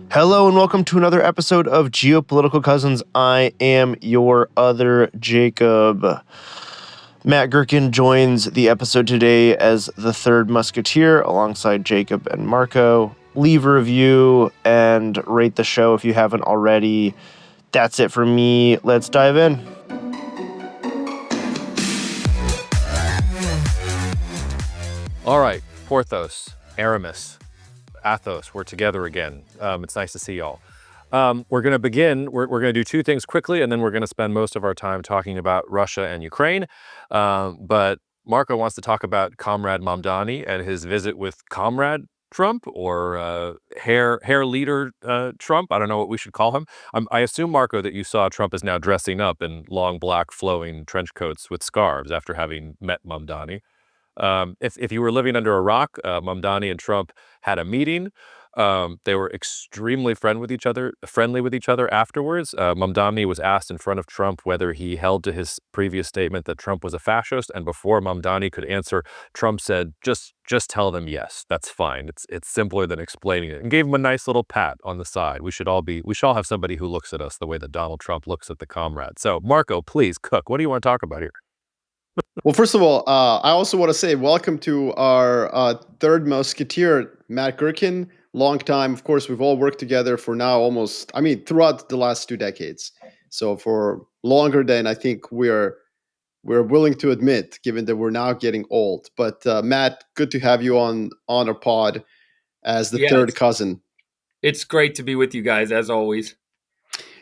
Hello and welcome to another episode of Geopolitical Cousins. I am your other Jacob. Matt Gertken joins the episode today as the third musketeer alongside Jacob and Marco. Leave a review and rate the show if you haven't already. That's it for me. Let's dive in. All right, Porthos, Aramis, Athos, we're together again. It's nice to see y'all. We're going to begin. We're going to do two things quickly, and then we're going to spend most of our time talking about Russia and Ukraine. But Marco wants to talk about Comrade Mamdani and his visit with Comrade Trump or hair leader Trump. I don't know what we should call him. I assume, Marco, that you saw Trump is now dressing up in long black flowing trench coats with scarves after having met Mamdani. If you were living under a rock, Mamdani and Trump had a meeting. They were extremely friendly with each other afterwards. Mamdani was asked in front of Trump whether he held to his previous statement that Trump was a fascist, and before Mamdani could answer, Trump said, "Just tell them yes, that's fine. It's simpler than explaining it," and gave him a nice little pat on the side. We should all have somebody who looks at us the way that Donald Trump looks at the comrade. So, Marco, please cook. What do you want to talk about here? Well, first of all, I also want to say welcome to our third musketeer, Matt Gertken. Long time, of course, we've all worked together for now throughout the last 2 decades. So for longer than I think we're willing to admit, given that we're now getting old. But Matt, good to have you on our pod as the third cousin. It's great to be with you guys as always.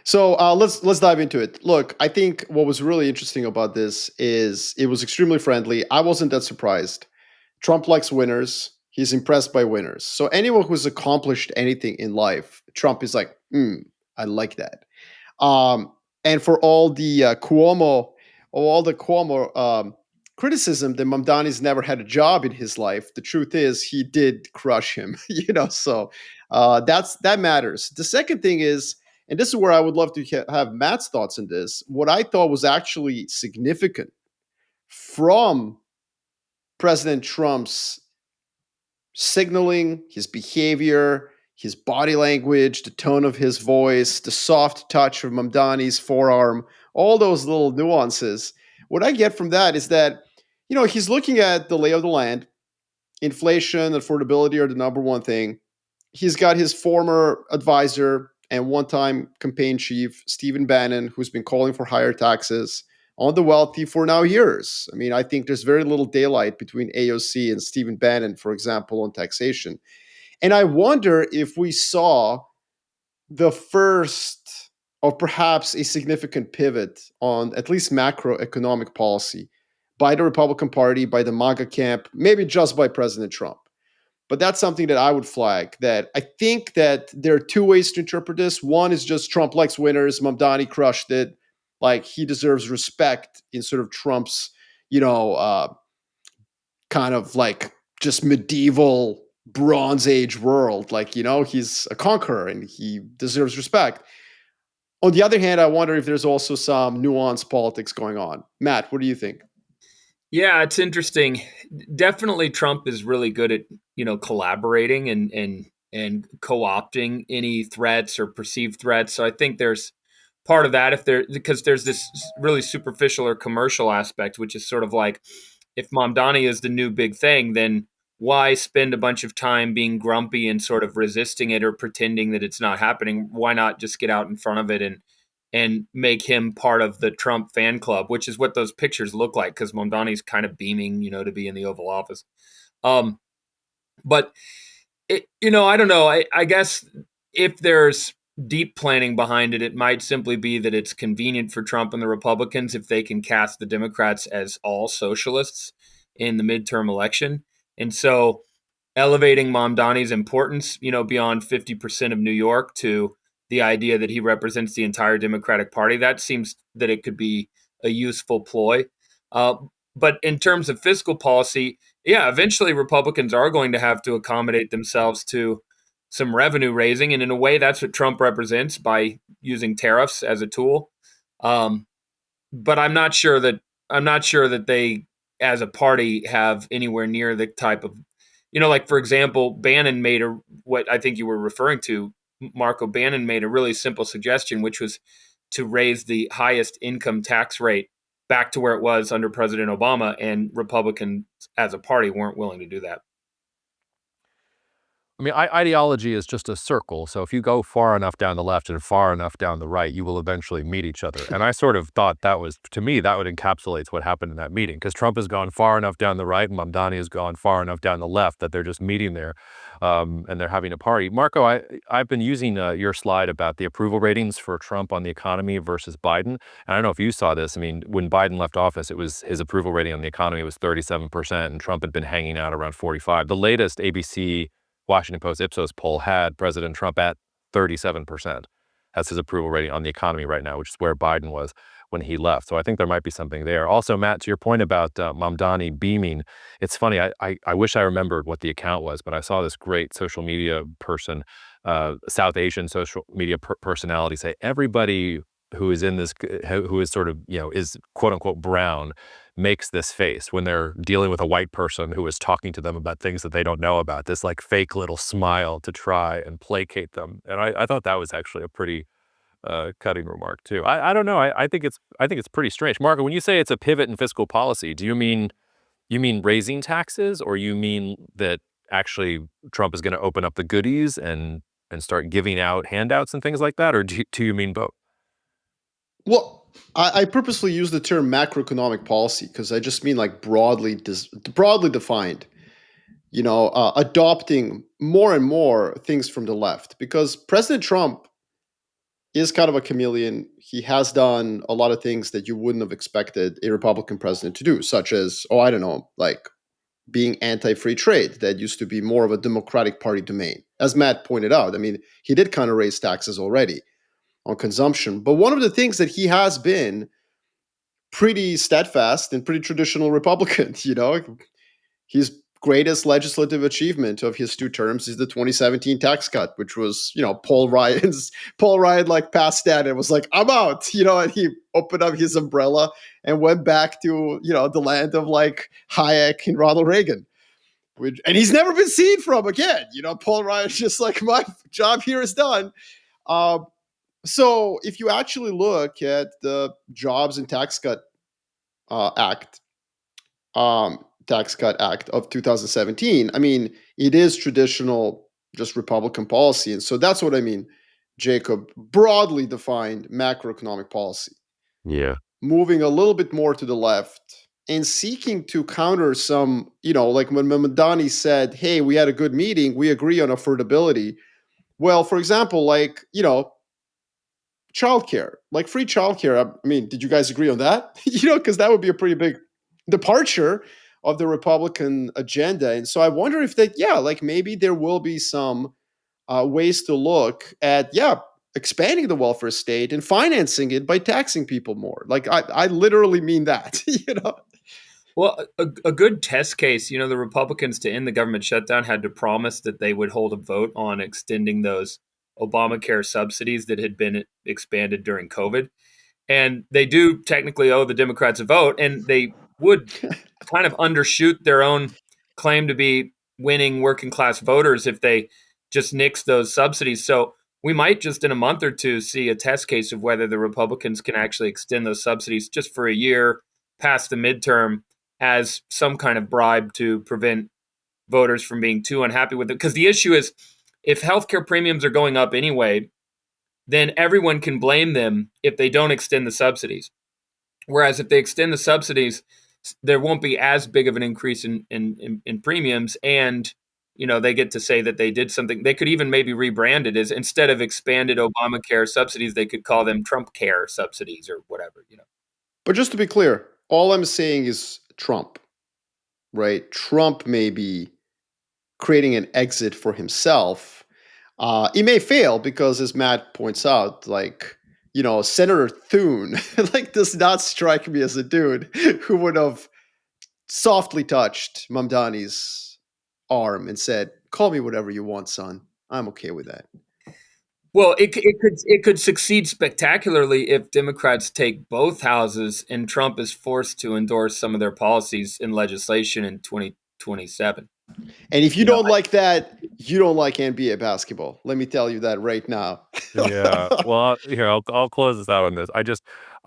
So let's dive into it. Look, I think what was really interesting about this is it was extremely friendly. I wasn't that surprised. Trump likes winners. He's impressed by winners. So anyone who's accomplished anything in life, Trump is like, I like that. And for all the Cuomo criticism that Mamdani's never had a job in his life, the truth is he did crush him. So that matters. The second thing is, and this is where I would love to have Matt's thoughts on this. What I thought was actually significant from President Trump's signaling, his behavior, his body language, the tone of his voice, the soft touch of Mamdani's forearm, all those little nuances. What I get from that is that, he's looking at the lay of the land. Inflation, affordability are the number one thing. He's got his former advisor and one-time campaign chief, Stephen Bannon, who's been calling for higher taxes on the wealthy for now years. I mean, I think there's very little daylight between AOC and Stephen Bannon, for example, on taxation. And I wonder if we saw the first of perhaps a significant pivot on at least macroeconomic policy by the Republican Party, by the MAGA camp, maybe just by President Trump. But that's something that I would flag, that I think that there are two ways to interpret this. One is just Trump likes winners. Mamdani crushed it. Like, he deserves respect in sort of Trump's, kind of like just medieval Bronze Age world. Like, he's a conqueror and he deserves respect. On the other hand, I wonder if there's also some nuanced politics going on. Matt, what do you think? Yeah, it's interesting. Definitely Trump is really good at, collaborating and co-opting any threats or perceived threats. So I think there's part of that because there's this really superficial or commercial aspect, which is sort of like, if Mamdani is the new big thing, then why spend a bunch of time being grumpy and sort of resisting it or pretending that it's not happening? Why not just get out in front of it and make him part of the Trump fan club, which is what those pictures look like, because Mamdani's kind of beaming, to be in the Oval Office. But, I don't know. I guess if there's deep planning behind it, it might simply be that it's convenient for Trump and the Republicans if they can cast the Democrats as all socialists in the midterm election. And so elevating Mamdani's importance, beyond 50% of New York to the idea that he represents the entire Democratic Party, that seems that it could be a useful ploy. But in terms of fiscal policy, yeah, eventually Republicans are going to have to accommodate themselves to some revenue raising. And in a way, that's what Trump represents by using tariffs as a tool. But I'm not sure that they, as a party, have anywhere near the type of, like, for example, Bannon made what I think you were referring to, Mark O'Bannon made a really simple suggestion, which was to raise the highest income tax rate back to where it was under President Obama, and Republicans as a party weren't willing to do that. I mean, ideology is just a circle. So if you go far enough down the left and far enough down the right, you will eventually meet each other. And I sort of thought that was, to me, that would encapsulate what happened in that meeting, because Trump has gone far enough down the right and Mamdani has gone far enough down the left that they're just meeting there, and they're having a party. Marco, I've been using your slide about the approval ratings for Trump on the economy versus Biden. And I don't know if you saw this. I mean, when Biden left office, it was his approval rating on the economy was 37%, and Trump had been hanging out around 45. The latest ABC Washington Post Ipsos poll had President Trump at 37%. That's his approval rating on the economy right now, which is where Biden was when he left. So I think there might be something there. Also, Matt, to your point about Mamdani beaming, it's funny. I wish I remembered what the account was, but I saw this great social media person, South Asian social media personality, say everybody who is in this, who is sort of, is quote unquote brown, makes this face when they're dealing with a white person who is talking to them about things that they don't know about, this like fake little smile to try and placate them. And I thought that was actually a pretty cutting remark too. I don't know. I think it's pretty strange. Marco, when you say it's a pivot in fiscal policy, do you mean raising taxes, or you mean that actually Trump is going to open up the goodies and start giving out handouts and things like that, or do you mean both? Well, I purposely use the term macroeconomic policy because I just mean like broadly defined. Adopting more and more things from the left, because President Trump is kind of a chameleon. He has done a lot of things that you wouldn't have expected a Republican president to do, such as, I don't know, like being anti-free trade. That used to be more of a Democratic Party domain. As Matt pointed out, I mean, he did kind of raise taxes already on consumption. But one of the things that he has been pretty steadfast and pretty traditional Republican, his greatest legislative achievement of his two terms is the 2017 tax cut, which was, Paul Ryan like passed that and was like, I'm out, and he opened up his umbrella and went back to, the land of like Hayek and Ronald Reagan. And he's never been seen from again. Paul Ryan's just like, my job here is done. So if you actually look at the Jobs and Tax Cut Act, Tax Cut Act of 2017, I mean, it is traditional, just Republican policy. And so that's what I mean, Jacob, broadly defined macroeconomic policy. Yeah. Moving a little bit more to the left and seeking to counter some, like when Mamdani said, hey, we had a good meeting, we agree on affordability. Well, for example, like, childcare, like free childcare. I mean, did you guys agree on that? Because that would be a pretty big departure of the Republican agenda. And so I wonder if like maybe there will be some ways to look at, expanding the welfare state and financing it by taxing people more. Like I literally mean that. Well, a good test case, the Republicans, to end the government shutdown, had to promise that they would hold a vote on extending those Obamacare subsidies that had been expanded during COVID. And they do technically owe the Democrats a vote, and they would kind of undershoot their own claim to be winning working class voters if they just nix those subsidies. So we might just in a month or two see a test case of whether the Republicans can actually extend those subsidies just for a year past the midterm as some kind of bribe to prevent voters from being too unhappy with it. Because the issue is, if healthcare premiums are going up anyway, then everyone can blame them if they don't extend the subsidies. Whereas if they extend the subsidies, there won't be as big of an increase in premiums, and they get to say that they did something. They could even maybe rebrand it as, instead of expanded Obamacare subsidies, they could call them Trump Care subsidies or whatever. But just to be clear, all I'm saying is Trump, right? Trump may be creating an exit for himself. He may fail because, as Matt points out, like, Senator Thune like does not strike me as a dude who would have softly touched Mamdani's arm and said, "Call me whatever you want, son. I'm okay with that." Well, it could succeed spectacularly if Democrats take both houses and Trump is forced to endorse some of their policies in legislation in 2027. And if you You know, don't like that, you don't like NBA basketball. Let me tell you that right now. yeah. Well, here I'll close this out on this.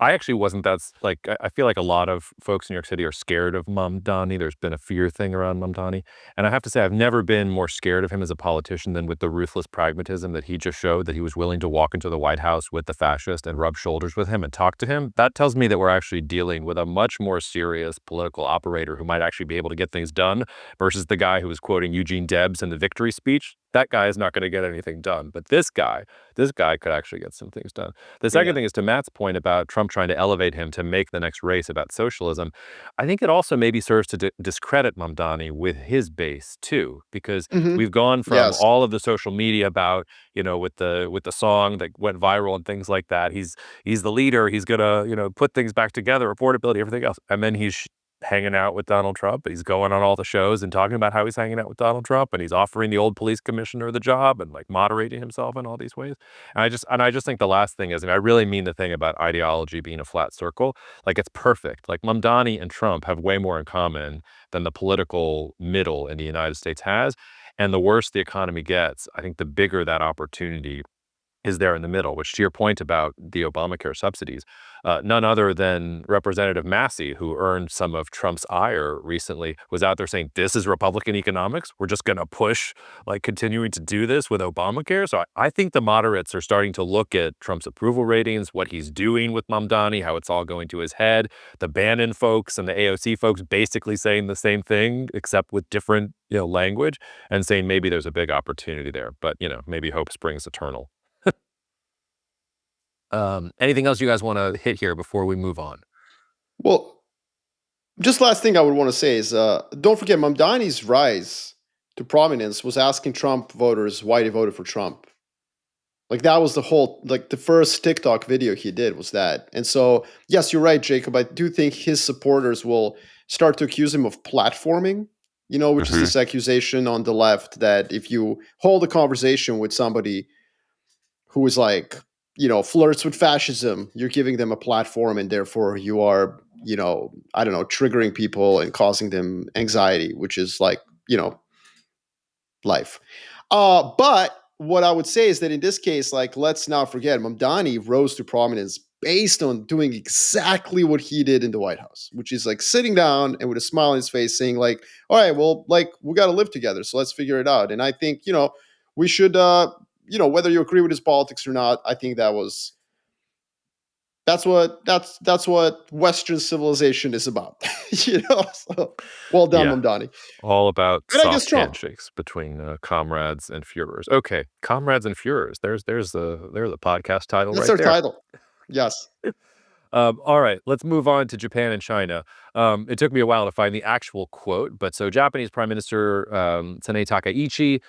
I actually wasn't like I feel like a lot of folks in New York City are scared of Mamdani. There's been a fear thing around Mamdani, and I have to say I've never been more scared of him as a politician than with the ruthless pragmatism that he just showed. That he was willing to walk into the White House with the fascist and rub shoulders with him and talk to him. That tells me that we're actually dealing with a much more serious political operator who might actually be able to get things done versus the guy who was quoting Eugene Debs in the victory speech. That guy is not going to get anything done, but this guy could actually get some things done. The second Yeah. thing is to Matt's point about Trump trying to elevate him to make the next race about socialism. I think it also maybe serves to discredit Mamdani with his base too, because Hmm. we've gone from Yes. all of the social media about, with the song that went viral and things like that. He's the leader. He's gonna put things back together, affordability, everything else, and then he's hanging out with Donald Trump. He's going on all the shows and talking about how he's hanging out with Donald Trump, and he's offering the old police commissioner the job and like moderating himself in all these ways. And I just think the last thing is, and I really mean the thing about ideology being a flat circle, like it's perfect. Like Mamdani and Trump have way more in common than the political middle in the United States has. And the worse the economy gets, I think the bigger that opportunity is there in the middle, which to your point about the Obamacare subsidies, none other than Representative Massey, who earned some of Trump's ire recently, was out there saying, this is Republican economics. We're just going to push, like continuing to do this with Obamacare. So I think the moderates are starting to look at Trump's approval ratings, what he's doing with Mamdani, how it's all going to his head. The Bannon folks and the AOC folks basically saying the same thing, except with different language, and saying maybe there's a big opportunity there. But, maybe hope springs eternal. Anything else you guys want to hit here before we move on? Well, just last thing I would want to say is don't forget Mamdani's rise to prominence was asking Trump voters why they voted for Trump. Like that was the first TikTok video he did was that. And so, yes, you're right, Jacob. I do think his supporters will start to accuse him of platforming, which is Hmm. this accusation on the left that if you hold a conversation with somebody who is like, flirts with fascism, you're giving them a platform and therefore you are, I don't know, triggering people and causing them anxiety, which is like, life. But what I would say is that in this case, like, let's not forget, Mamdani rose to prominence based on doing exactly what he did in the White House, which is like sitting down and with a smile on his face saying, like, all right, well, like, we got to live together. So let's figure it out. And I think, we should, whether you agree with his politics or not, I think that's what Western civilization is about. So well done, Yeah, Mamdani. all about And I guess soft Trump. handshakes between comrades and Fuehrers. Okay, comrades and Fuehrers. There's the podcast title That's right our there. title. Yes. All right, let's move on to Japan and China. It took me a while to find the actual quote, but so Japanese Prime Minister Sanae Takaichi,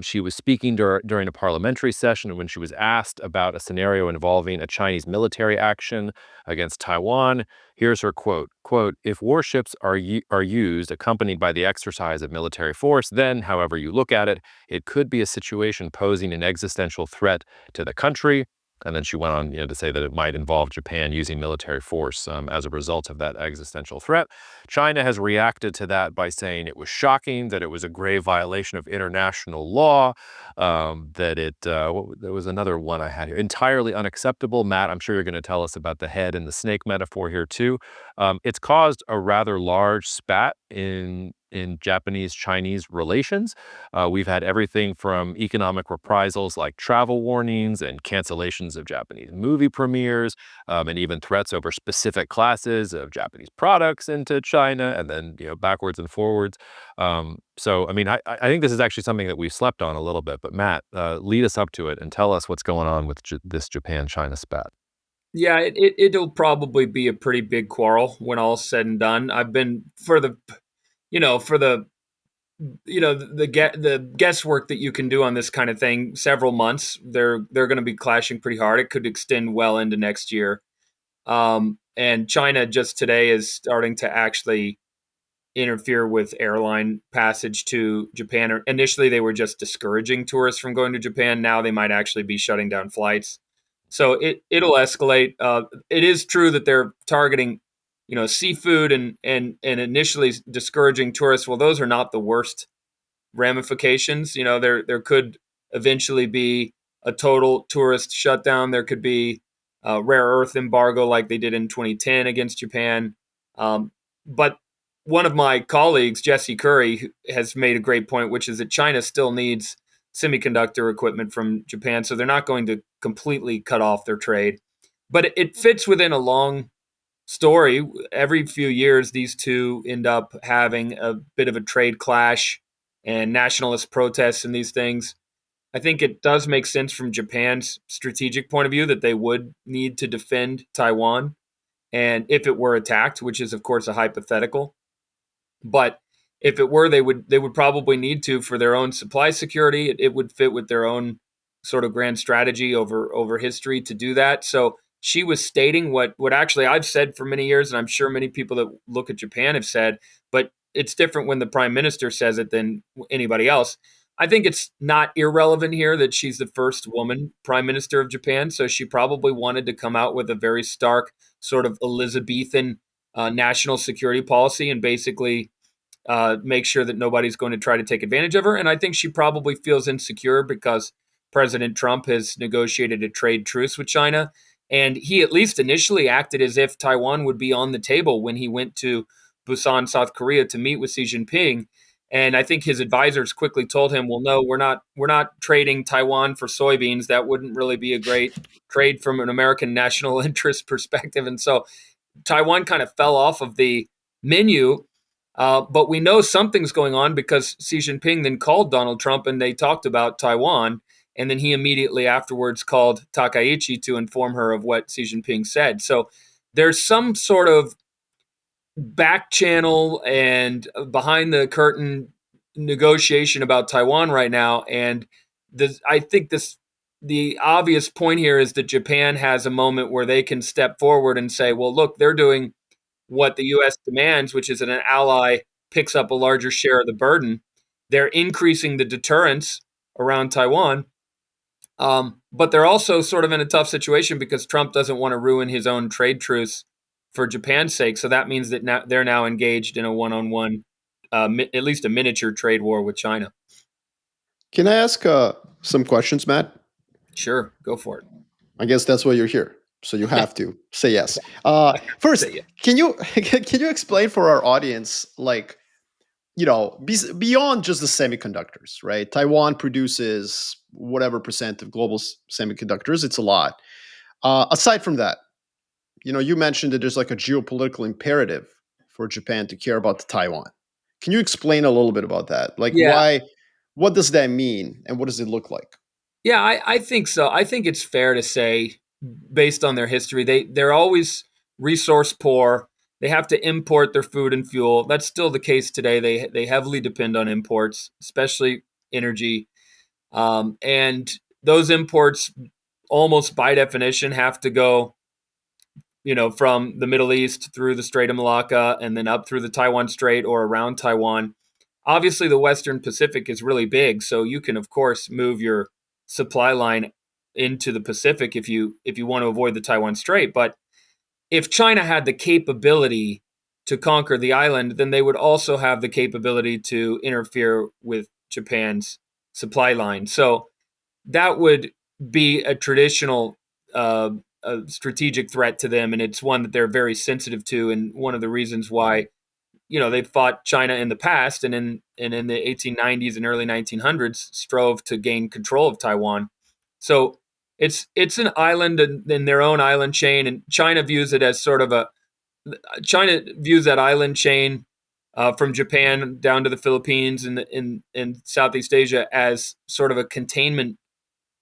she was speaking during a parliamentary session when she was asked about a scenario involving a Chinese military action against Taiwan. Here's her quote, quote, if warships are used accompanied by the exercise of military force, then, however you look at it, it could be a situation posing an existential threat to the country. And then she went on, to say that it might involve Japan using military force as a result of that existential threat. China has reacted to that by saying it was shocking, that it was a grave violation of international law, that there was another one I had here, entirely unacceptable. Matt, I'm sure you're going to tell us about the head and the snake metaphor here too. It's caused a rather large spat in Japanese-Chinese relations. We've had everything from economic reprisals like travel warnings and cancellations of Japanese movie premieres, and even threats over specific classes of Japanese products into China, and then backwards and forwards. So, I mean, I think this is actually something that we've slept on a little bit. But Matt, lead us up to it and tell us what's going on with this Japan-China spat. Yeah, it'll probably be a pretty big quarrel when all's said and done. I've been for the the guesswork that you can do on this kind of thing several months. They're going to be clashing pretty hard. It could extend well into next year. And China just today is starting to actually interfere with airline passage to Japan. Initially, they were just discouraging tourists from going to Japan. Now they might actually be shutting down flights. So it'll escalate. It is true that they're targeting, seafood and initially discouraging tourists. Well, those are not the worst ramifications. There could eventually be a total tourist shutdown. There could be a rare earth embargo like they did in 2010 against Japan. But one of my colleagues, Jesse Curry, has made a great point, which is that China still needs semiconductor equipment from Japan, so they're not going to completely cut off their trade. But it fits within a long story. Every few years, these two end up having a bit of a trade clash and nationalist protests and these things. I think it does make sense from Japan's strategic point of view that they would need to defend Taiwan. And if it were attacked, which is, of course, a hypothetical, but if it were, they would probably need to for their own supply security. It would fit with their own sort of grand strategy over history to do that. So she was stating what actually I've said for many years, and I'm sure many people that look at Japan have said, but it's different when the prime minister says it than anybody else. I think it's not irrelevant here that she's the first woman prime minister of Japan, so she probably wanted to come out with a very stark sort of Elizabethan national security policy and basically make sure that nobody's going to try to take advantage of her. And I think she probably feels insecure because President Trump has negotiated a trade truce with China. And he at least initially acted as if Taiwan would be on the table when he went to Busan, South Korea to meet with Xi Jinping. And I think his advisors quickly told him, well, no, we're not trading Taiwan for soybeans. That wouldn't really be a great trade from an American national interest perspective. And so Taiwan kind of fell off of the menu. But we know something's going on because Xi Jinping then called Donald Trump and they talked about Taiwan. And then he immediately afterwards called Takaichi to inform her of what Xi Jinping said. So there's some sort of back channel and behind the curtain negotiation about Taiwan right now. And I think the obvious point here is that Japan has a moment where they can step forward and say, well, look, they're doing what the U.S. demands, which is that an ally picks up a larger share of the burden. They're increasing the deterrence around Taiwan. But they're also sort of in a tough situation because Trump doesn't want to ruin his own trade truce for Japan's sake. So that means that now they're now engaged in a one-on-one, at least a miniature trade war with China. Can I ask some questions, Matt? Sure, go for it. I guess that's why you're here. So you have to say yes. First, Say yeah. can you can you explain for our audience, like, beyond just the semiconductors, right? Taiwan produces whatever percent of global semiconductors. It's a lot. Aside from that, you mentioned that there's like a geopolitical imperative for Japan to care about Taiwan. Can you explain a little bit about that? Like, Yeah. why? What does that mean, and what does it look like? Yeah, I think so. I think it's fair to say, based on their history, they're always resource poor. They have to import their food and fuel. That's still the case today. They heavily depend on imports, especially energy, and those imports, almost by definition, have to go, from the Middle East through the Strait of Malacca and then up through the Taiwan Strait or around Taiwan. Obviously, the Western Pacific is really big, so you can, of course, move your supply line into the Pacific if you want to avoid the Taiwan Strait. But if China had the capability to conquer the island, then they would also have the capability to interfere with Japan's supply line. So that would be a traditional a strategic threat to them, and it's one that they're very sensitive to. And one of the reasons why they've fought China in the past, and in the 1890s and early 1900s strove to gain control of Taiwan. So it's an island in their own island chain, and China views it as sort of China views that island chain from Japan down to the Philippines and in Southeast Asia as sort of a containment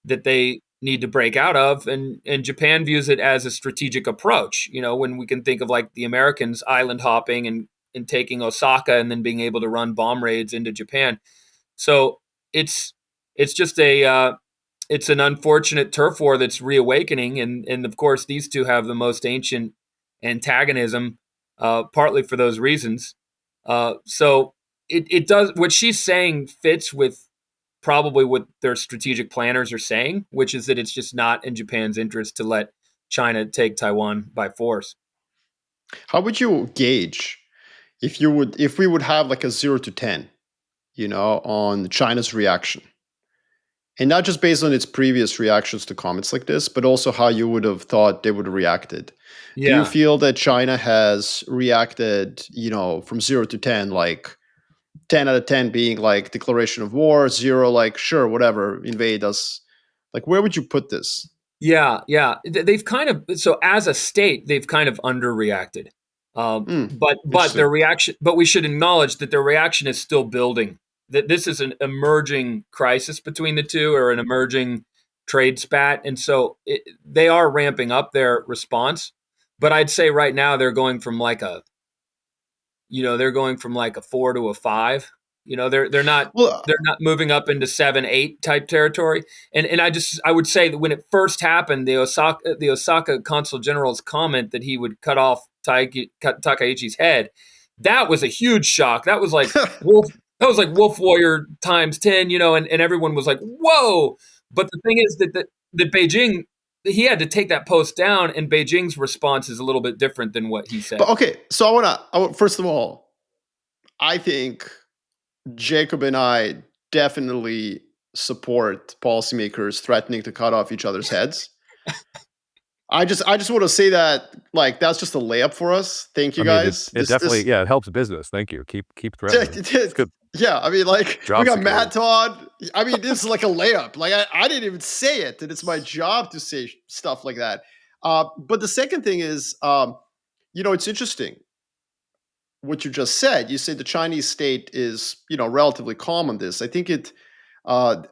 that they need to break out of, and Japan views it as a strategic approach. When we can think of like the Americans island hopping and taking Osaka and then being able to run bomb raids into Japan. So it's just it's an unfortunate turf war that's reawakening, and of course these two have the most ancient antagonism, partly for those reasons. So it does what she's saying fits with probably what their strategic planners are saying, which is that it's just not in Japan's interest to let China take Taiwan by force. How would you gauge if we would have like a 0 to 10? on China's reaction. And not just based on its previous reactions to comments like this, but also how you would have thought they would have reacted. Do you Yeah. feel that China has reacted, from 0 to 10, like 10 out of 10 being like declaration of war, 0 like sure, whatever, invade us? Like, where would you put this? Yeah, yeah. They've kind of, so as a state, they've kind of underreacted. But Interesting. their reaction, but we should acknowledge that their reaction is still building. That this is an emerging crisis between the two, or an emerging trade spat, and so they are ramping up their response. But I'd say right now they're going from like a, they're going from like a 4 to a 5. They're not Well, they're not moving up into 7, 8 type territory. And I would say that when it first happened, the Osaka consul general's comment that he would cut off Takaichi's head, that was a huge shock. That was like Wolf Warrior times 10, and everyone was like, whoa. But the thing is that Beijing, he had to take that post down, and Beijing's response is a little bit different than what he said. but okay, so first of all, I think Jacob and I definitely support policymakers threatening to cut off each other's heads. I just want to say that, like, that's just a layup for us. Thank you, I mean, guys. it definitely, it helps business. Thank you. Keep threatening. It's good. Yeah, I mean, like, Job we got security. Matt Todd. I mean, this is like a layup. Like, I didn't even say it, and it's my job to say stuff like that. But the second thing is, it's interesting what you just said. You said the Chinese state is, relatively calm on this. I think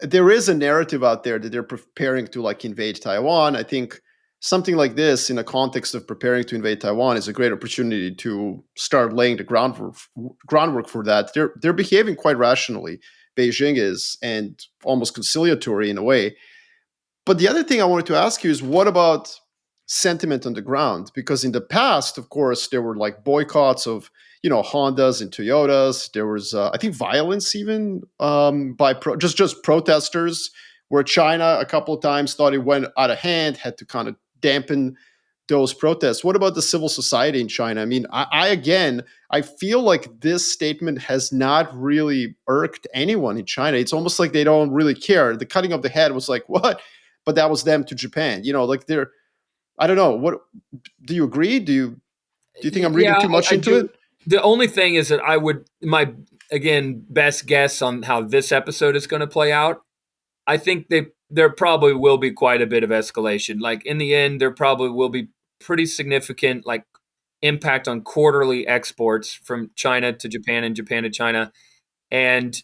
there is a narrative out there that they're preparing to like invade Taiwan. I think something like this, in a context of preparing to invade Taiwan, is a great opportunity to start laying the groundwork for that. They're behaving quite rationally. Beijing is, and almost conciliatory in a way. But the other thing I wanted to ask you is, what about sentiment on the ground? Because in the past, of course, there were like boycotts of, Hondas and Toyotas. There was, I think, violence even by just protesters, where China a couple of times thought it went out of hand, had to kind of dampen those protests. What about the civil society in China? I mean, I feel like this statement has not really irked anyone in China. It's almost like they don't really care. The cutting of the head was like, what? But that was them to Japan. Like I don't know. What do you agree? Do you think I'm reading too much into it? The only thing is that my best guess on how this episode is going to play out, I think there probably will be quite a bit of escalation. Like, in the end, there probably will be pretty significant like impact on quarterly exports from China to Japan and Japan to China, and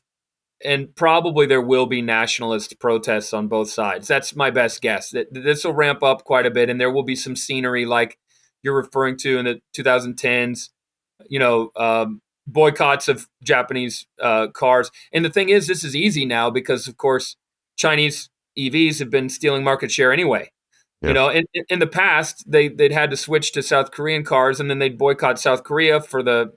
probably there will be nationalist protests on both sides. That's my best guess. That this will ramp up quite a bit, and there will be some scenery like you're referring to in the 2010s. Boycotts of Japanese cars. And the thing is, this is easy now because, of course, Chinese EVs have been stealing market share anyway. Yeah. In the past, they'd had to switch to South Korean cars, and then they'd boycott South Korea for the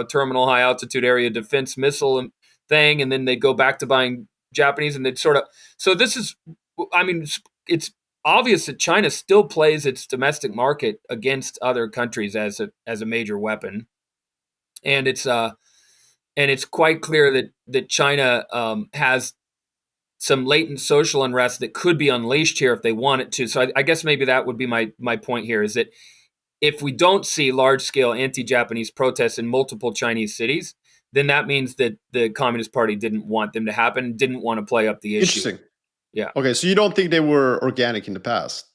terminal high altitude area defense missile thing, and then they'd go back to buying Japanese, and they'd sort of. So this is, I mean, it's obvious that China still plays its domestic market against other countries as a major weapon. And it's quite clear that China has some latent social unrest that could be unleashed here if they want it to. So I guess maybe that would be my point here, is that if we don't see large scale anti-Japanese protests in multiple Chinese cities, then that means that the Communist Party didn't want them to happen, didn't want to play up the issue. Interesting. Yeah. Okay, so you don't think they were organic in the past?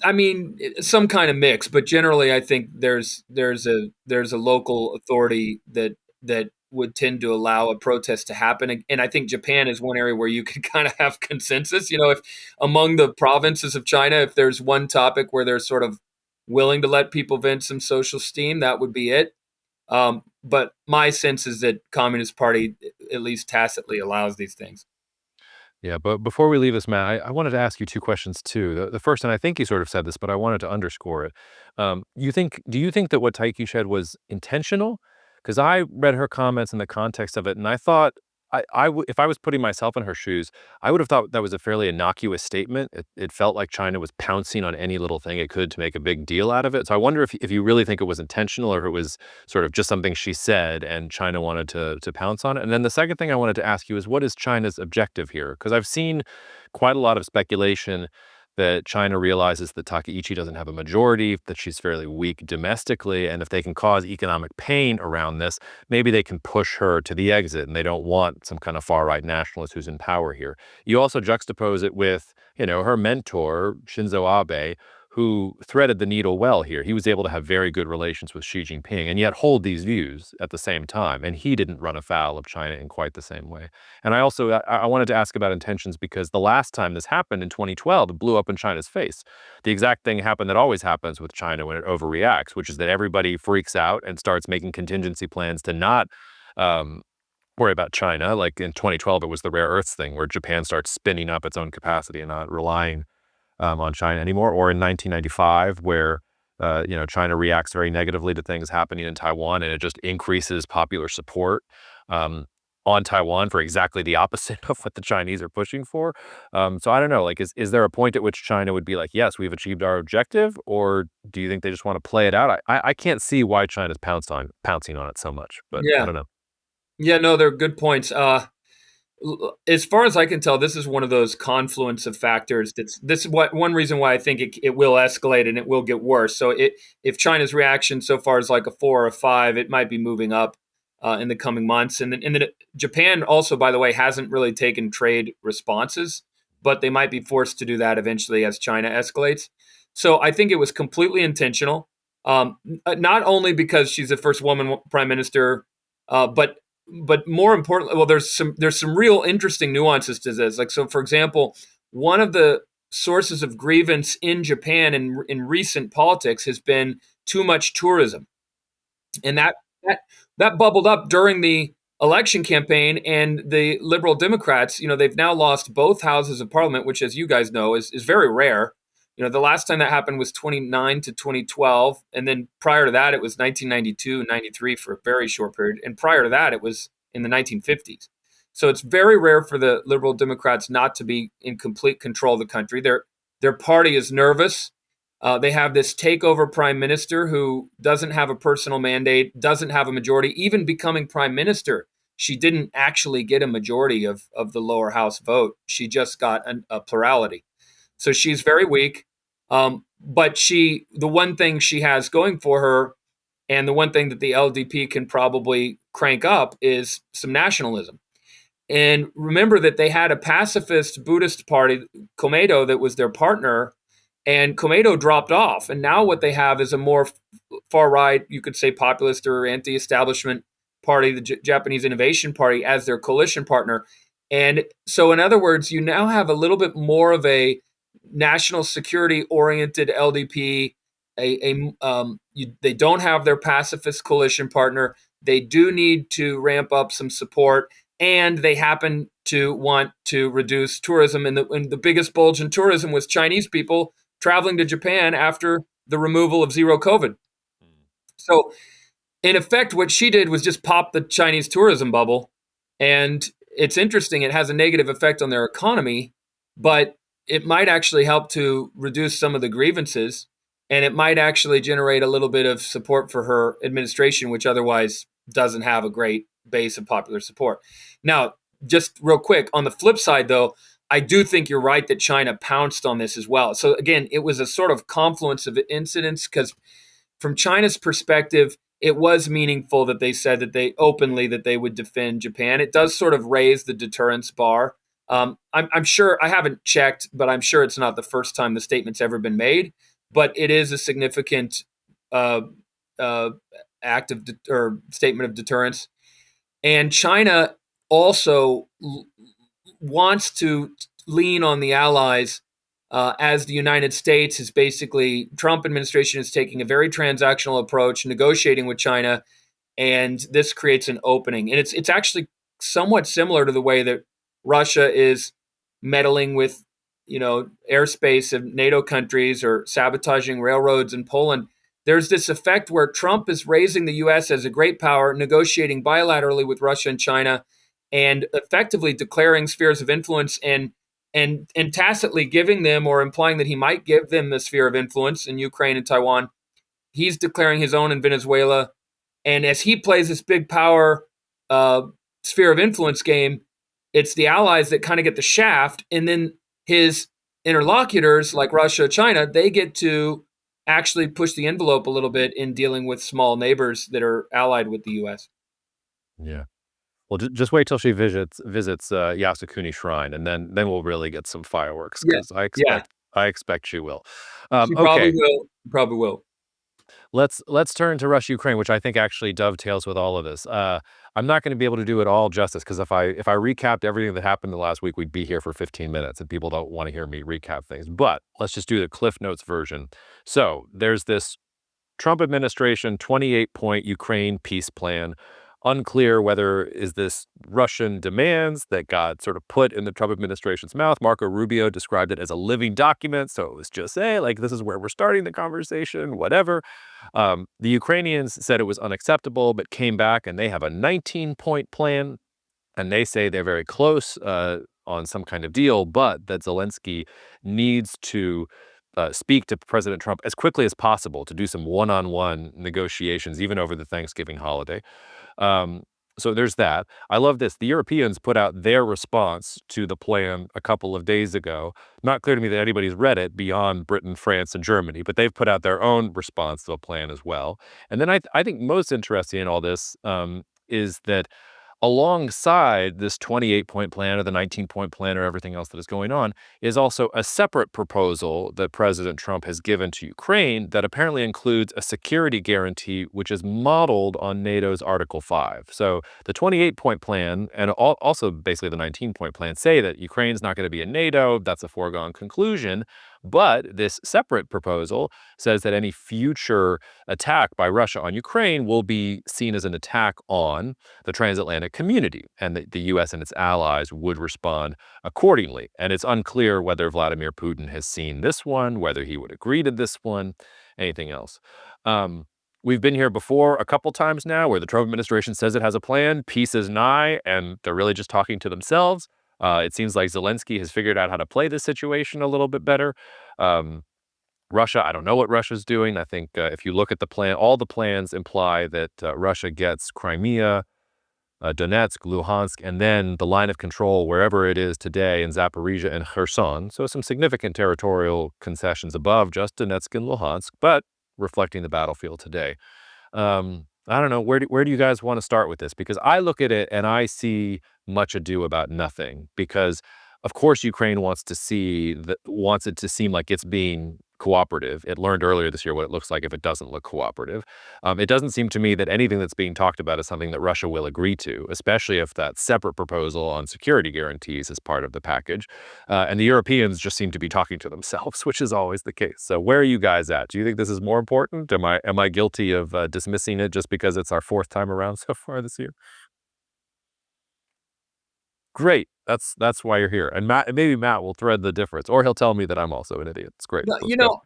I mean, some kind of mix, but generally, I think there's a local authority that would tend to allow a protest to happen, and I think Japan is one area where you could kind of have consensus. If among the provinces of China, if there's one topic where they're sort of willing to let people vent some social steam, that would be it. But my sense is that Communist Party, at least tacitly, allows these things. Yeah, but before we leave this, Matt, I wanted to ask you two questions too. The first, and I think you sort of said this, but I wanted to underscore it. Do you think that what Taiki said was intentional? Because I read her comments in the context of it, and I thought if I was putting myself in her shoes, I would have thought that was a fairly innocuous statement. It felt like China was pouncing on any little thing it could to make a big deal out of it. So I wonder if you really think it was intentional or if it was sort of just something she said and China wanted to pounce on it. And then the second thing I wanted to ask you is, what is China's objective here? Because I've seen quite a lot of speculation that China realizes that Takaichi doesn't have a majority, that she's fairly weak domestically, and if they can cause economic pain around this, maybe they can push her to the exit, and they don't want some kind of far-right nationalist who's in power here. You also juxtapose it with, her mentor, Shinzo Abe, who threaded the needle well here. He was able to have very good relations with Xi Jinping and yet hold these views at the same time, and he didn't run afoul of China in quite the same way. And I wanted to ask about intentions because the last time this happened in 2012, it blew up in China's face. The exact thing happened that always happens with China when it overreacts, which is that everybody freaks out and starts making contingency plans to not worry about China. Like in 2012, it was the rare earths thing where Japan starts spinning up its own capacity and not relying on China anymore. Or in 1995, where China reacts very negatively to things happening in Taiwan, and it just increases popular support on Taiwan for exactly the opposite of what the Chinese are pushing for. So I don't know, like, is there a point at which China would be like, yes, we've achieved our objective, or do you think they just want to play it out? I can't see why China's pouncing on it so much, but I Yeah. don't know. Yeah, no, they're good points. As far as I can tell, this is one of those confluence of factors. This is one reason why I think it will escalate and it will get worse. So if China's reaction so far is like a 4 or a 5, it might be moving up in the coming months. And then Japan also, by the way, hasn't really taken trade responses, but they might be forced to do that eventually as China escalates. So I think it was completely intentional, not only because she's the first woman prime minister, but more importantly, well, there's some real interesting nuances to this. Like, so for example, one of the sources of grievance in Japan in recent politics has been too much tourism, and that bubbled up during the election campaign. And the Liberal Democrats, they've now lost both houses of parliament, which, as you guys know, is very rare. The last time that happened was 29 to 2012. And then prior to that, it was 1992 and 93 for a very short period. And prior to that, it was in the 1950s. So it's very rare for the Liberal Democrats not to be in complete control of the country. Their party is nervous. They have this takeover prime minister who doesn't have a personal mandate, doesn't have a majority. Even becoming prime minister, she didn't actually get a majority of the lower house vote. She just got a plurality. So she's very weak. But the one thing she has going for her, and the one thing that the LDP can probably crank up, is some nationalism. And remember that they had a pacifist Buddhist party, Komeito, that was their partner, and Komeito dropped off. And now what they have is a more far right, you could say populist or anti-establishment party, the Japanese Innovation Party, as their coalition partner. And so, in other words, you now have a little bit more of a national security oriented LDP. They don't have their pacifist coalition partner. They do need to ramp up some support, and they happen to want to reduce tourism. And the biggest bulge in tourism was Chinese people traveling to Japan after the removal of zero COVID. So, in effect, what she did was just pop the Chinese tourism bubble. And it's interesting, it has a negative effect on their economy, but it might actually help to reduce some of the grievances, and it might actually generate a little bit of support for her administration, which otherwise doesn't have a great base of popular support. Now, just real quick, on the flip side, though, I do think you're right that China pounced on this as well. So again, it was a sort of confluence of incidents, because from China's perspective, it was meaningful that they said that they would defend Japan. It does sort of raise the deterrence bar. I'm sure, I haven't checked, but I'm sure it's not the first time the statement's ever been made. But it is a significant act of or statement of deterrence. And China also wants to lean on the allies, as the United States is basically, Trump administration is taking a very transactional approach, negotiating with China, and this creates an opening. And it's actually somewhat similar to the way that Russia is meddling with, airspace of NATO countries or sabotaging railroads in Poland. There's this effect where Trump is raising the U.S. as a great power, negotiating bilaterally with Russia and China, and effectively declaring spheres of influence and tacitly giving them or implying that he might give them a sphere of influence in Ukraine and Taiwan. He's declaring his own in Venezuela. And as he plays this big power sphere of influence game, it's the allies that kind of get the shaft. And then his interlocutors, like Russia, China, they get to actually push the envelope a little bit in dealing with small neighbors that are allied with the U.S. Yeah. Well, just wait till she visits Yasukuni Shrine, and then we'll really get some fireworks Yeah, because yeah, I expect she will. she probably Okay, will. Probably will. let's turn to Russia Ukraine, which I think actually dovetails with all of this. I'm not going to be able to do it all justice because if I recapped everything that happened the last week, we'd be here for 15 minutes, and people don't want to hear me recap things. But let's just do the Cliff Notes version. So there's this Trump administration 28-point Ukraine peace plan. Unclear whether is this Russian demands that got sort of put in the Trump administration's mouth. Marco Rubio described it as a living document. So it was just, hey, like, this is where we're starting the conversation, whatever. The Ukrainians said it was unacceptable, but came back and they have a 19-point plan. And they say they're very close on some kind of deal, but that Zelensky needs to speak to President Trump as quickly as possible to do some one-on-one negotiations, even over the Thanksgiving holiday. Um, so there's that. I love this. The Europeans put out their response to the plan a couple of days ago. Not clear to me that anybody's read it beyond Britain, France, and Germany, but they've put out their own response to the plan as well. And then I think most interesting in all this is that alongside this 28-point plan or the 19-point plan or everything else that is going on is also a separate proposal that President Trump has given to Ukraine that apparently includes a security guarantee, which is modeled on NATO's Article 5. So the 28-point plan and also basically the 19-point plan say that Ukraine's not going to be in NATO. That's a foregone conclusion. But this separate proposal says that any future attack by Russia on Ukraine will be seen as an attack on the transatlantic community, and the U.S. and its allies would respond accordingly. And it's unclear whether Vladimir Putin has seen this one, whether he would agree to this one, anything else. We've been here before a couple times now where the Trump administration says it has a plan, peace is nigh, and they're really just talking to themselves. It seems like Zelensky has figured out how to play this situation a little bit better. Russia, I don't know what Russia's doing. I think if you look at the plan, all the plans imply that Russia gets Crimea, Donetsk, Luhansk, and then the line of control wherever it is today in Zaporizhia and Kherson. So some significant territorial concessions above just Donetsk and Luhansk, but reflecting the battlefield today. I don't know, where do you guys want to start with this? Because I look at it and I see much ado about nothing. Because of course Ukraine wants it to seem like it's being cooperative. It learned earlier this year what it looks like if it doesn't look cooperative. It doesn't seem to me that anything that's being talked about is something that Russia will agree to, especially if that separate proposal on security guarantees is part of the package. And the Europeans just seem to be talking to themselves, which is always the case. So where are you guys at? Do you think this is more important? Am I guilty of dismissing it just because it's our fourth time around so far this year? Great. That's why you're here. And maybe Matt will thread the difference, or he'll tell me that I'm also an idiot. It's great. No, Let's go.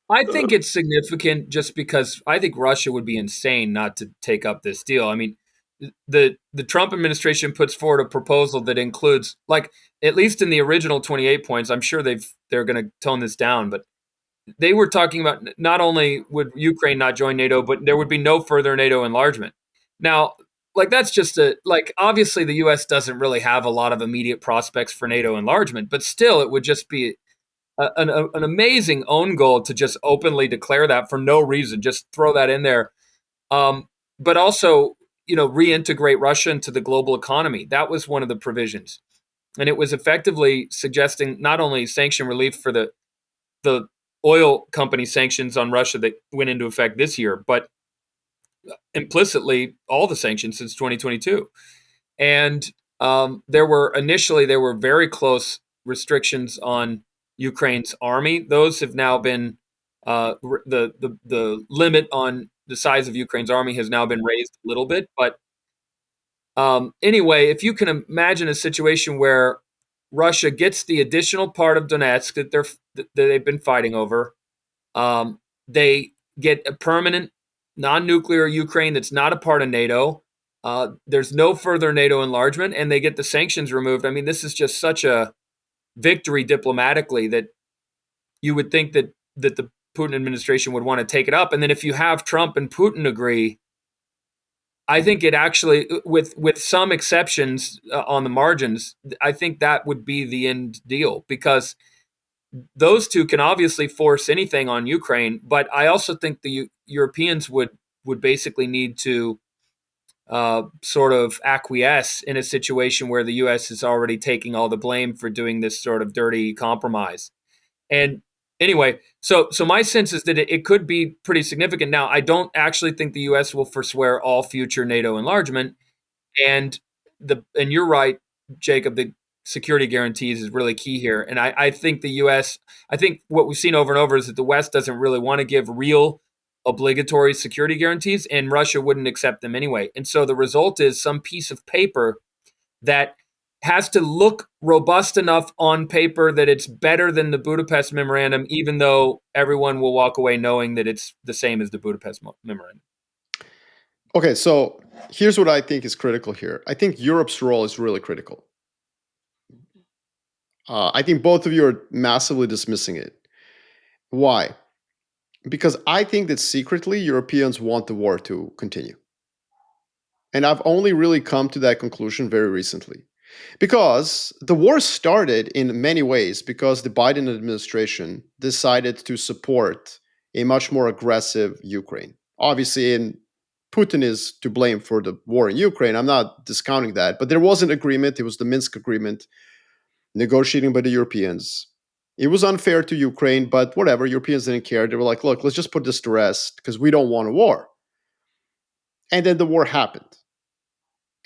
I think it's significant just because I think Russia would be insane not to take up this deal. I mean, the Trump administration puts forward a proposal that includes, like, at least in the original 28 points, I'm sure they're going to tone this down, but they were talking about not only would Ukraine not join NATO, but there would be no further NATO enlargement. Now, like, that's just obviously the US doesn't really have a lot of immediate prospects for NATO enlargement, but still it would just be an amazing own goal to just openly declare that for no reason, just throw that in there. But also, reintegrate Russia into the global economy. That was one of the provisions. And it was effectively suggesting not only sanction relief for the oil company sanctions on Russia that went into effect this year, but implicitly all the sanctions since 2022. And there were very close restrictions on Ukraine's army. Those have now been the limit on the size of Ukraine's army has now been raised a little bit. But anyway, if you can imagine a situation where Russia gets the additional part of Donetsk that they've been fighting over, they get a permanent non-nuclear Ukraine that's not a part of NATO. There's no further NATO enlargement, and they get the sanctions removed. I mean, this is just such a victory diplomatically that you would think that the Putin administration would want to take it up. And then if you have Trump and Putin agree, I think it actually, with some exceptions on the margins, I think that would be the end deal, because those two can obviously force anything on Ukraine. But I also think the Europeans would basically need to sort of acquiesce in a situation where the U.S. is already taking all the blame for doing this sort of dirty compromise. And anyway, so my sense is that it could be pretty significant. Now, I don't actually think the U.S. will forswear all future NATO enlargement, and you're right, Jacob. The security guarantees is really key here, and I think the U.S. I think what we've seen over and over is that the West doesn't really want to give real obligatory security guarantees, and Russia wouldn't accept them anyway. And so the result is some piece of paper that has to look robust enough on paper that it's better than the Budapest Memorandum, even though everyone will walk away knowing that it's the same as the Budapest Memorandum. Okay, so here's what I think is critical here. I think Europe's role is really critical. I think both of you are massively dismissing it. Why? Because I think that secretly Europeans want the war to continue. And I've only really come to that conclusion very recently. Because the war started in many ways because the Biden administration decided to support a much more aggressive Ukraine. Obviously, Putin is to blame for the war in Ukraine. I'm not discounting that. But there was an agreement. It was the Minsk agreement negotiating by the Europeans. It was unfair to Ukraine, but whatever. Europeans didn't care. They were like, look, let's just put this to rest because we don't want a war. And then the war happened.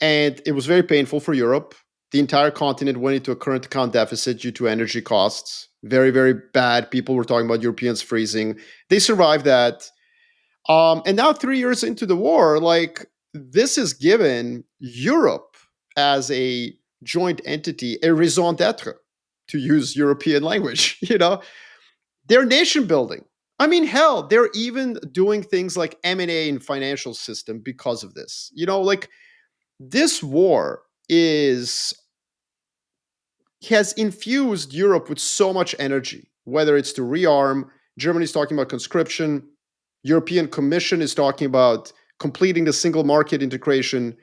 And it was very painful for Europe. The entire continent went into a current account deficit due to energy costs. Very, very bad. People were talking about Europeans freezing. They survived that. And now 3 years into the war, like, this has given Europe as a joint entity a raison d'etre, to use European language. They're nation building. I mean, hell, they're even doing things like M&A in financial system because of this. Like, this war has infused Europe with so much energy, whether it's to rearm. Germany's talking about conscription. European Commission is talking about completing the single market integration.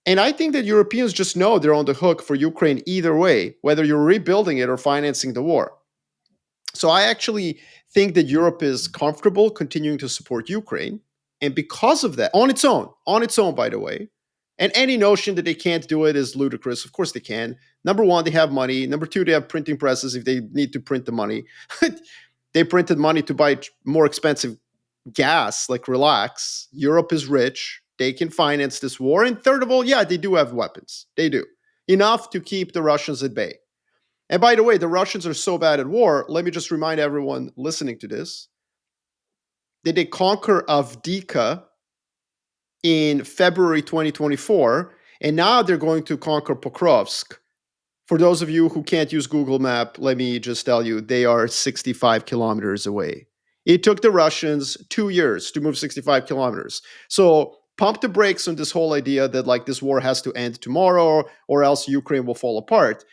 And I think that Europeans just know they're on the hook for Ukraine either way, whether you're rebuilding it or financing the war. So I actually think that Europe is comfortable continuing to support Ukraine. And because of that, on its own, by the way, and any notion that they can't do it is ludicrous. Of course they can. Number one, they have money. Number two, they have printing presses if they need to print the money. They printed money to buy more expensive gas, like, relax. Europe is rich. They can finance this war. And third of all, yeah, they do have weapons. They do. Enough to keep the Russians at bay. And by the way, the Russians are so bad at war. Let me just remind everyone listening to this that they conquer Avdiivka in February 2024, and now they're going to conquer Pokrovsk. For those of you who can't use Google Map, let me just tell you, they are 65 kilometers away. It took the Russians 2 years to move 65 kilometers. So pump the brakes on this whole idea that, like, this war has to end tomorrow or else Ukraine will fall apart.